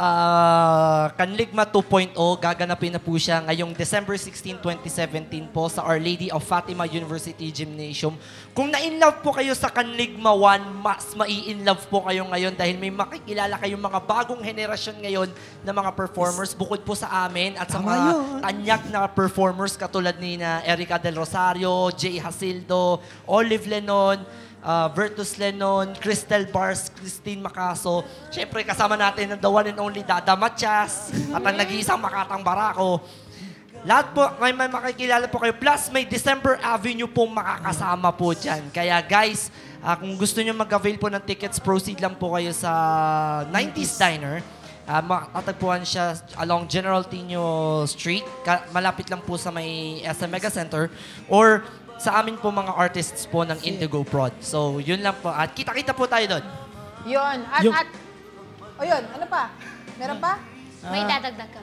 Kanligma 2.0, gaganapin na po siya ngayong December 16, 2017 po sa Our Lady of Fatima University Gymnasium. Kung na-inlove po kayo sa Kanligma 1, mas mai-inlove po kayo ngayon dahil may makikilala kayong mga bagong henerasyon ngayon na mga performers bukod po sa amin at sa mga tanyak na performers katulad ni na Erica Del Rosario, Jay Hasildo, Olive Lenon, Vertus Lenon, Cristel Bars, Christine Macaso. Siyempre, kasama natin ang the one and only Dada Matias at ang nag-iisang Makatang Barako. Lahat po, may makikilala po kayo. Plus, may December Avenue pong makakasama po dyan. Kaya guys, kung gusto nyo mag-avail po ng tickets, proceed lang po kayo sa 90s Diner. Matatagpuan siya along General Tino Street. Malapit lang po sa may SM Mega Center. Or sa amin po mga artists po ng Indigo Prod. So, yun lang po. At kita-kita po tayo doon. Yun. Yun. Ano pa? Meron pa? May dadagdag ka.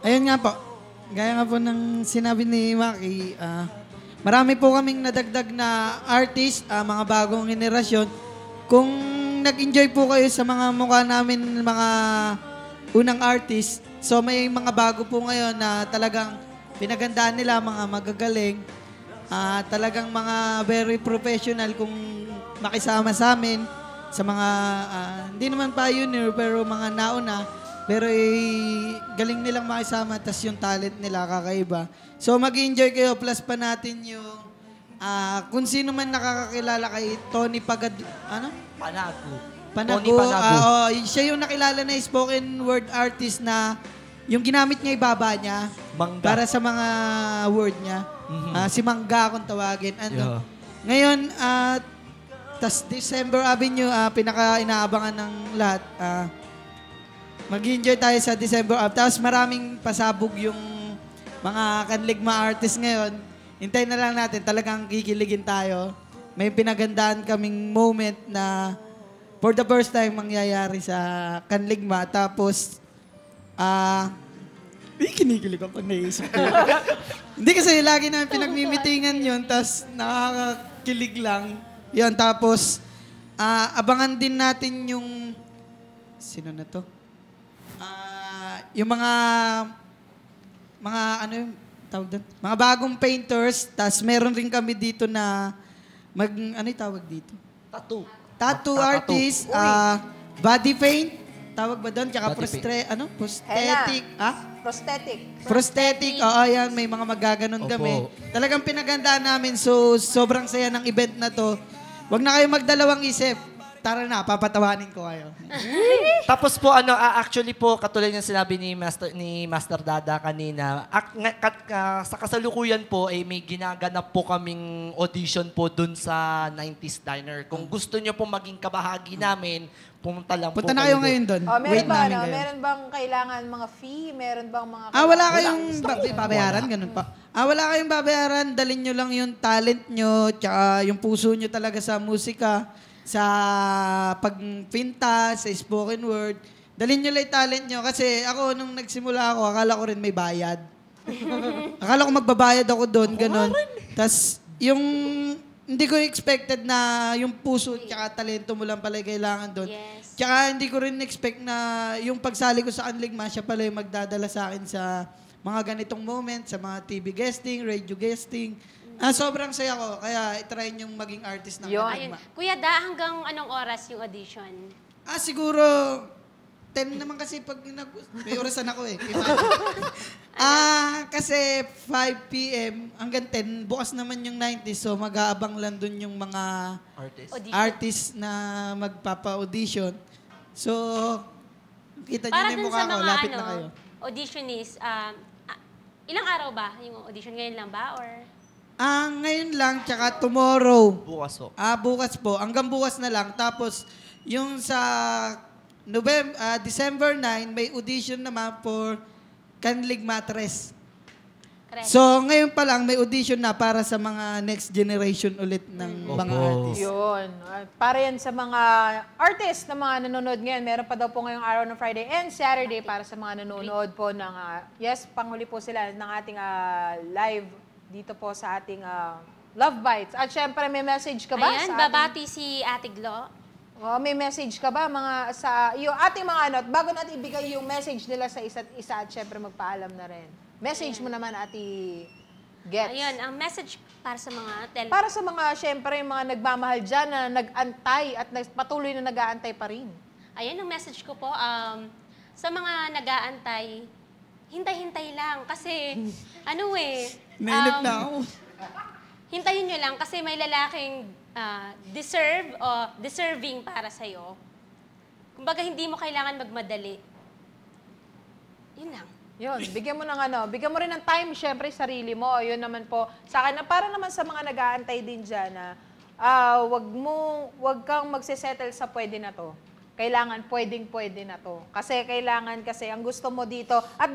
Ayun nga po. Gaya nga po ng sinabi ni Maki, marami po kaming nadagdag na artist, mga bagong henerasyon. Kung nag-enjoy po kayo sa mga mukha namin, mga unang artist, so may mga bago po ngayon na talagang pinagandaan nila, mga magagaling. Talagang mga very professional kung makisama sa amin sa mga, hindi naman pioneer pero mga nauna, pero galing nilang makisama tas yung talent nila kakaiba. So mag-enjoy kayo, plus pa natin yung kung sino man nakakakilala kay Tony Panago. Tony Panago. Siya yung nakilala na spoken word artist na yung ginamit niya ibaba niya para sa mga word niya. Si Mangga kung tawagin. Ngayon, tas December Avenue, pinaka-inaabangan ng lahat. Mag-enjoy tayo sa December Avenue. Tapos maraming pasabog yung mga Kanligma artists ngayon. Hintayin na lang natin, talagang kikiligin tayo. May pinagandaan kaming moment na for the first time mangyayari sa Kanligma. Tapos, kinikilig ako pag naisip ko. Hindi kasi lagi namin pinagmimitingan yun, tapos nakakakilig lang. Yun, tapos abangan din natin yung, sino na to? Yung mga ano yung tawag doon? Mga bagong painters, tapos meron rin kami dito na, ano yung tawag dito? Tattoo artist, body paint, tawag ba doon? Tsaka prosthetic. Prosthetic. Oo, yan. May mga magaganon kami. Talagang pinagandaan namin. So, sobrang saya ng event na to. Huwag na kayo magdalawang isip. Tara na, papatawanin ko kayo. Tapos po, actually po, katulad ng sinabi ni Master Dada kanina, sa kasalukuyan po, may ginaganap po kaming audition po dun sa 90s Diner. Kung gusto nyo po maging kabahagi namin, pumunta lang po. Punta na kayo ngayon doon. Meron bang kailangan mga fee? Meron bang mga... wala kayong babayaran, ganun pa. Wala kayong babayaran, dalhin nyo lang yung talent nyo, tsaka yung puso nyo talaga sa musika. sa pagpinta, sa spoken word. Dalhin nyo lang yung talent nyo. Kasi ako, nung nagsimula ako, akala ko rin may bayad. Akala ko magbabayad ako doon, ganun. Tapos, yung hindi ko expected na yung puso at talento mo lang pala yung kailangan doon. Yes. Tsaka hindi ko rin expect na yung pagsali ko sa Kanligma, siya pala yung magdadala sa akin sa mga ganitong moment, sa mga TV guesting, radio guesting. Sobrang saya ko. Kaya itry yung maging artist ng Yun. Ayun. Kanligma. Kuya Da, hanggang anong oras yung audition? Siguro 10 naman kasi pag may orasan ako eh. Kasi 5 p.m. hanggang 10, bukas naman yung 90s, so mag-aabang lang dun yung mga Artist. Audition. artist na magpapa-audition. So, kita nyo Para na yung dun mukha sa ko, mga lapit na kayo. auditionist, ilang araw ba yung audition? Ngayon lang ba? Or Ngayon lang, tsaka tomorrow. Bukas po. Bukas po. Hanggang bukas na lang. Tapos, yung sa December 9, may audition naman for Kanligma 3. correct? So, ngayon pa lang, may audition na para sa mga next generation ulit ng mga artists. Yun. Para yan sa mga artist na mga nanonood ngayon. Meron pa daw po ngayong araw ng Friday and Saturday para sa mga nanonood po ng, panghuli po sila ng ating live dito po sa ating Love Bites. At syempre, may message ka ba? Ayan, sa ating- babati si Ate Glo. May message ka ba mga sa yung ating mga bago natin ibigay yung message nila sa isa't isa at syempre magpaalam na rin. Message mo naman, Ate Gets. Ayun, ang message para sa mga Para sa mga, syempre, yung mga nagmamahal dyan na nag-antay at patuloy na nag-aantay pa rin. Ayan ang message ko po. Sa mga nag-aantay, hintay-hintay lang. Kasi, Nainip na ako. hintayin nyo lang kasi may lalaking deserving para sa'yo. Kumbaga, hindi mo kailangan magmadali. Yun lang. Yun, bigyan mo ng bigyan mo rin ng time, syempre, sarili mo. Yun naman po, sa akin, na para naman sa mga nag-aantay din dyan, na wag kang magsesettle sa pwede na to. Kailangan pwedeng-pwede na to. Kasi kailangan ang gusto mo dito, at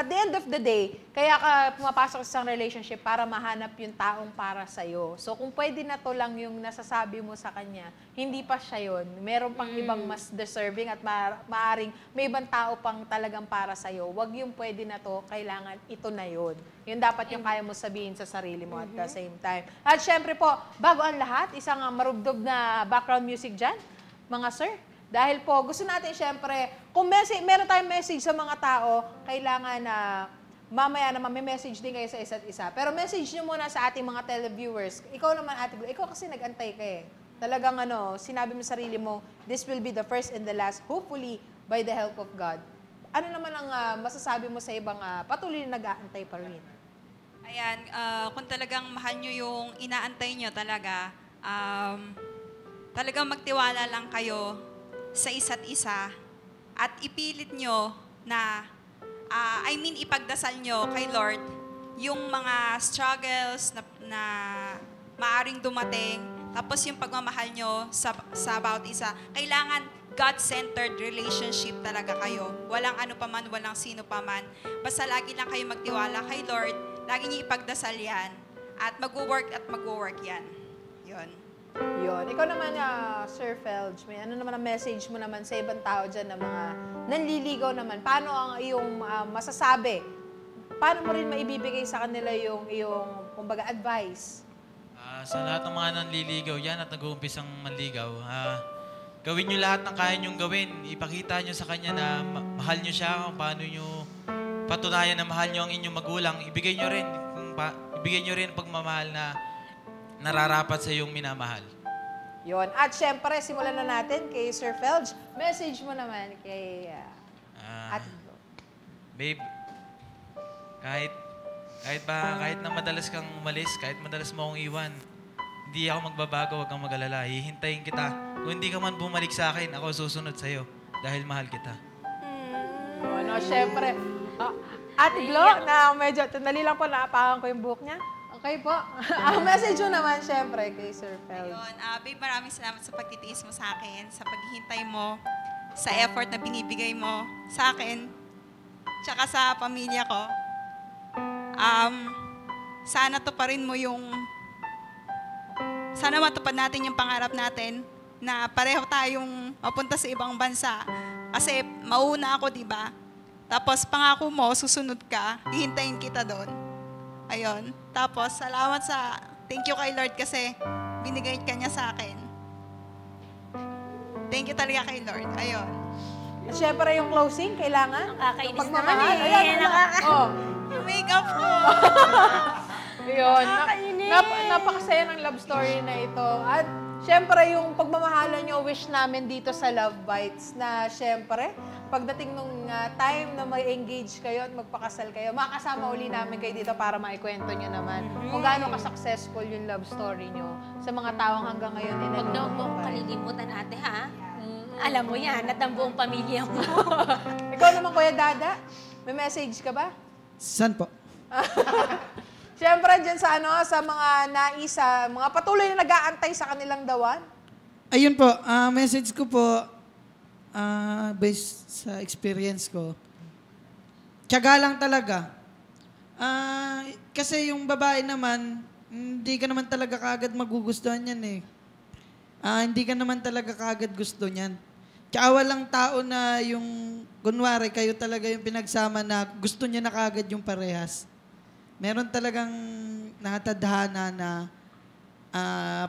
the end of the day, kaya ka pumapasok sa isang relationship para mahanap yung taong para sa'yo. So kung pwede na to lang yung nasasabi mo sa kanya, hindi pa siya yun. Meron pang ibang mas deserving at maaring may ibang tao pang talagang para sa'yo. Wag yung pwede na to, kailangan ito na yun. Yun dapat yung kaya mo sabihin sa sarili mo at the same time. At syempre po, bago ang lahat, isang marubdob na background music dyan, mga sir. Dahil po, gusto natin syempre, kung meron tayong message sa mga tao, kailangan na mamaya naman may message din kayo sa isa't isa. Pero message nyo muna sa ating mga televiewers. Ikaw naman, Ate Glo, ikaw kasi nag-antay ka eh. Talagang sinabi mo sa sarili mo, this will be the first and the last, hopefully, by the help of God. Ano naman ang masasabi mo sa ibang patuloy na nag-aantay pa rin? Ayan, kung talagang mahal nyo yung inaantay nyo talaga, talagang magtiwala lang kayo sa isa't isa at ipilit nyo na, ipagdasal nyo kay Lord yung mga struggles na maaring dumating, tapos yung pagmamahal nyo sa bawat isa. Kailangan God-centered relationship talaga kayo. Walang ano paman, walang sino paman. Basta lagi lang kayo magtiwala kay Lord, lagi nyo ipagdasal yan, at mag-work yan. Yun. Yun. Ikaw naman, Sir Felge, may ano naman ang message mo naman sa ibang tao dyan na mga nanliligaw naman? Paano ang iyong masasabi? Paano mo rin maibibigay sa kanila yung kumbaga, advice? Sa lahat ng mga nanliligaw yan at nag-uumpisang manligaw, gawin nyo lahat ng kaya nyong gawin. Ipakita nyo sa kanya na mahal nyo siya, kung paano nyo patunayan na mahal nyo ang inyong magulang. Ibigay nyo rin pagmamahal na nararapat sa iyong minamahal. Yun. At syempre, simulan na natin kay Sir Felge. Message mo naman kay Ate Glo. Babe, kahit na madalas kang umalis, kahit madalas mo akong iwan, hindi ako magbabago, huwag kang mag-alala. Hihintayin kita. Kung hindi ka man bumalik sa akin, ako susunod sa'yo dahil mahal kita. Syempre. Ate Glo, na medyo, tandali lang po, naapakan ko yung buhok niya. Okay po. Ang message mo naman, syempre, kay Sir Felge. Ayun, babe, maraming salamat sa pagtitiis mo sa akin, sa paghihintay mo, sa effort na binibigay mo sa akin, tsaka sa pamilya ko. Sana matupad natin yung pangarap natin na pareho tayong mapunta sa ibang bansa. Kasi mauna ako, di ba? Tapos pangako mo, susunod ka, hihintayin kita doon. Ayun. Tapos thank you kay Lord kasi binigay ka niya sa akin. Thank you talaga kay Lord. Ayun. At syempre yung closing, kailangan. Nakakainis Yung naman pagmamahal. eh. Ayan, oh. Yung makeup ko. Yun. Napakasaya ng love story na ito. At syempre, yung pagmamahalan nyo, wish namin dito sa Love Bites na syempre, pagdating nung time na may engage kayo at magpakasal kayo, makasama uli namin kayo dito para maikwento nyo naman kung gaano ka-successful yung love story nyo sa mga taong hanggang ngayon. Huwag daw po kalilimutan ate, ha? Alam mo yan, at ang buong pamilya mo. Ikaw naman, Kuya Dada, may message ka ba? Saan po? Siyempre, dyan sa mga mga patuloy na nag-aantay sa kanilang dawan. Ayun po, message ko po, based sa experience ko, tiyaga lang talaga. Kasi yung babae naman, hindi ka naman talaga kaagad magugustuhan yan eh. Hindi ka naman talaga kaagad gusto niyan. Tsaka walang tao na yung, kunwari, kayo talaga yung pinagsama na gusto niya na kaagad yung parehas. Meron talagang nakatadhana na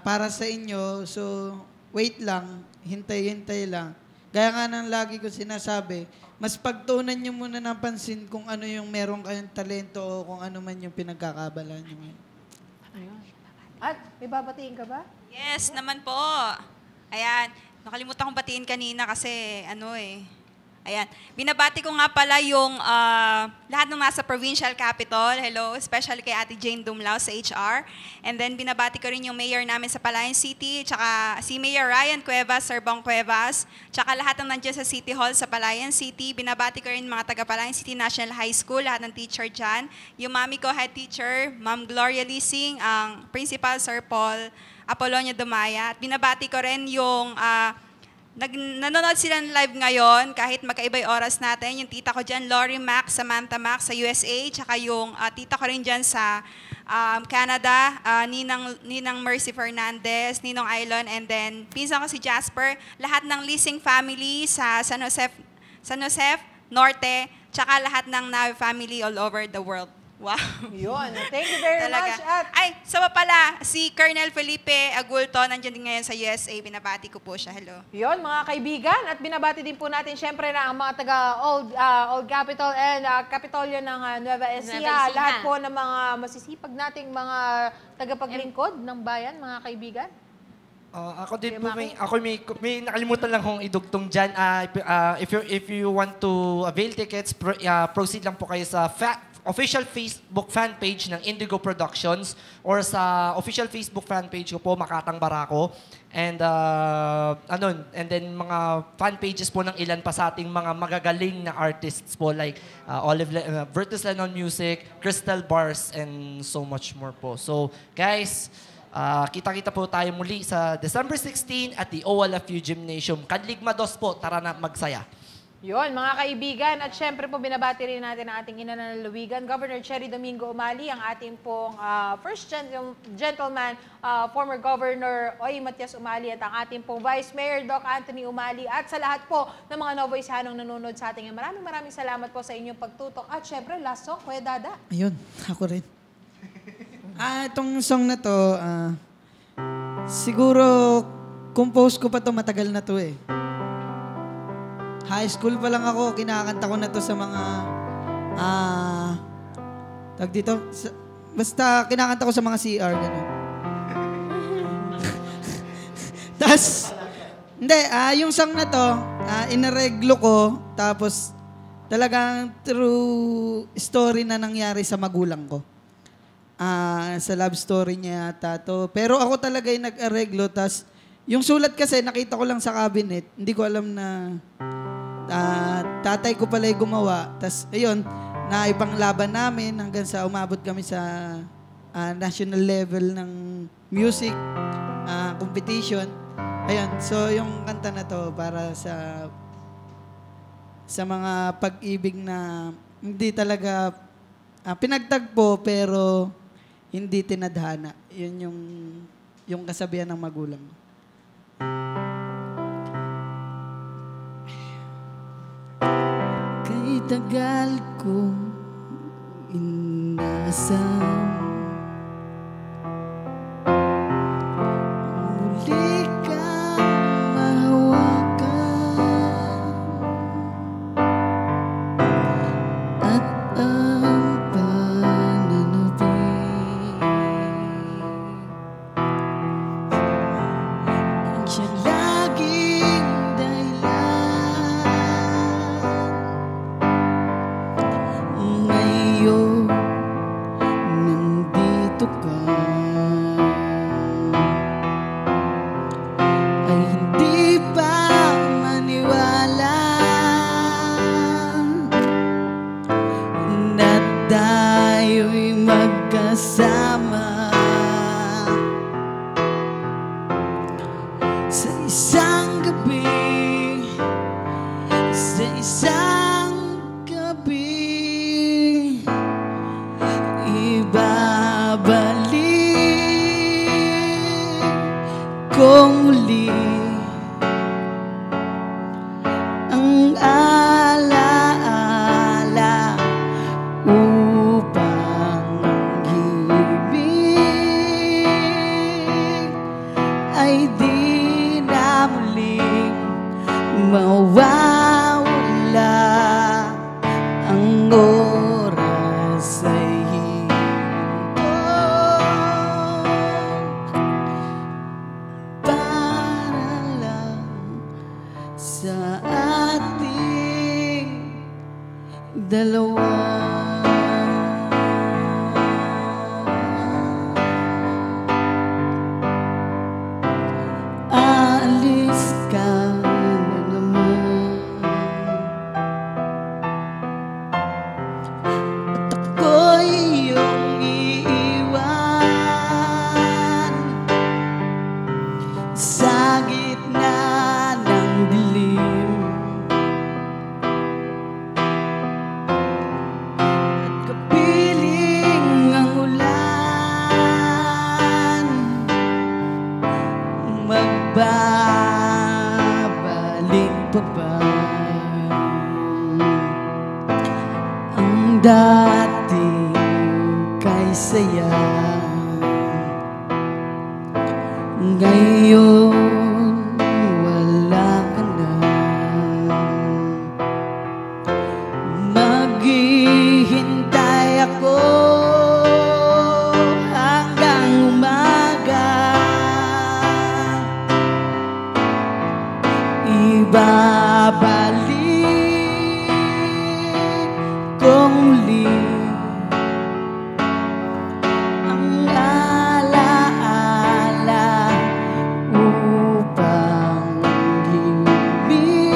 para sa inyo, so wait lang, hintay-hintay lang. Gaya nga ng lagi ko sinasabi, mas pagtuunan nyo muna ng pansin kung ano yung meron kayong talento o kung ano man yung pinagkakabalan nyo. At may babatiin ka ba? Yes, naman po. Ayan, nakalimutan kong batiin kanina kasi Ayan, binabati ko nga pala yung lahat ng nasa provincial capital. Hello, especially kay Ate Jane Dumlao sa HR. And then binabati ko rin yung mayor namin sa Palayan City, tsaka si Mayor Ryan Cuevas, Sir Bong Cuevas, tsaka lahat ng nandiyan sa City Hall sa Palayan City. Binabati ko rin mga taga Palayan City National High School, lahat ng teacher dyan. Yung mami ko, head teacher, Ma'am Gloria Lising, ang principal, Sir Paul Apolonio Dumaya. At binabati ko rin yung nanonood sila ng live ngayon, kahit magkaibay oras natin. Yung tita ko dyan, Lori Mac, Samantha Mac sa USA, tsaka yung tita ko rin dyan sa Canada, Ninang Mercy Fernandez, Ninong Ailon, and then pinsan ko si Jasper, lahat ng Lising family sa San Josef, Norte, tsaka lahat ng Nave family all over the world. Wow. Yun. Thank you very much. At Ay, sama pala, si Colonel Felipe Agulto, nandiyan din ngayon sa USA. Binabati ko po siya. Hello. yun, mga kaibigan. At binabati din po natin syempre na ang mga taga Old Capitol and Capitolio ng Nueva Ecija. Lahat po ng mga masisipag nating mga tagapaglingkod ng bayan, mga kaibigan. Ako din po, may nakalimutan lang kong idugtong dyan. If you want to avail tickets, proceed lang po kayo sa official Facebook fan page ng Indigo Productions or sa official Facebook fan page ko po, Makatang Barako. And then mga fan pages po ng ilan pa sa ating mga magagaling na artists po like Vertus Lennon Music, Crystal Bars, and so much more po. So guys, kita-kita po tayo muli sa December 16 at the OLFU Gymnasium. Kadligma dos po, tara na magsaya. Yun, mga kaibigan. At syempre po, binabati rin natin ang ating ina na nalaluwigan, Governor Cherry Domingo Umali, ang ating pong first gentleman, former Governor Oy Matias Umali, at ang ating pong Vice Mayor Doc Anthony Umali, at sa lahat po ng mga Novoisianong nanonood sa ating. Maraming salamat po sa inyong pagtutok. At syempre, last song, Kuya Dada. Ayun, ako rin. Itong song na to, siguro, compose ko pa to, matagal na to eh. High school pa lang ako, kinakanta ko na to sa mga, basta kinakanta ko sa mga CR, gano'n. Tapos, hindi, yung song na to, inareglo ko, tapos talagang true story na nangyari sa magulang ko. Sa love story niya yata to. Pero ako talaga yung nag-areglo, tapos yung sulat kasi nakita ko lang sa cabinet, hindi ko alam na tatay ko pala yung gumawa. Tapos, ayun, naipanglaban namin hanggang sa umabot kami sa national level ng music competition. Ayun, so yung kanta na to para sa mga pag-ibig na hindi talaga pinagtagpo pero hindi tinadhana. Yun yung kasabihan ng magulang. tagal kong inasam. Muli kang mahawakan at ang pananabik ang siya laging dahilan. Ngayon, nandito ka, ay hindi pa maniwala na tayo'y magkasama sa isang gabi, sa isang gabi. Ibabalik kong muli ang alaala upang ang himig ay di na muling mawawala. Ang oras ay hinto para lang sa ating dalawa. Aalis ka na naman at ako'y iyong iiwan sa gitna ng dilim at kapiling ang ulan. Magbabalik pa ba ang dating kay saya? Ngayon wala ka na. Maghihintay ako hanggang umaga. Ibabalik kong muli ang alaala upang himig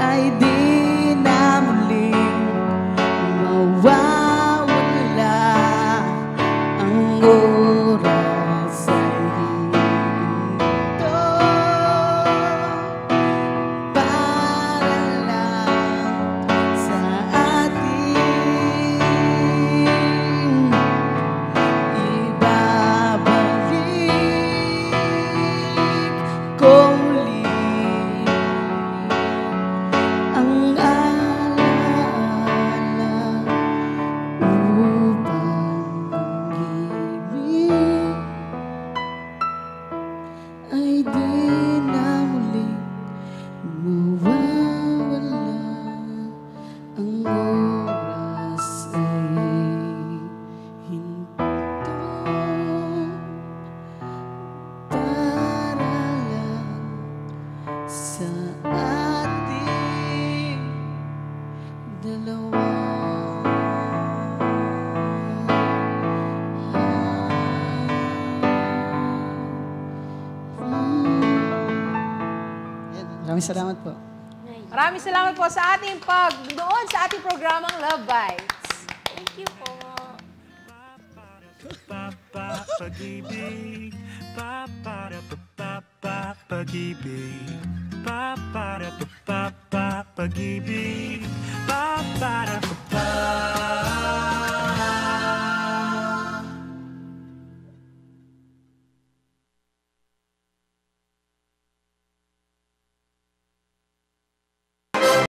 ay di na muling mawawala. Ang oras ay hinto para lang sa ating ibabalik kong muli ang alaala upang ang himig ay di na muling mawawala. Ang oras ay hinto para lang sa ating dalawa. Maraming salamat po. Maraming salamat po sa ating pagnood sa ating programang Love Bites. Thank you po. Pag-ibig, pag-ibig, pag-ibig,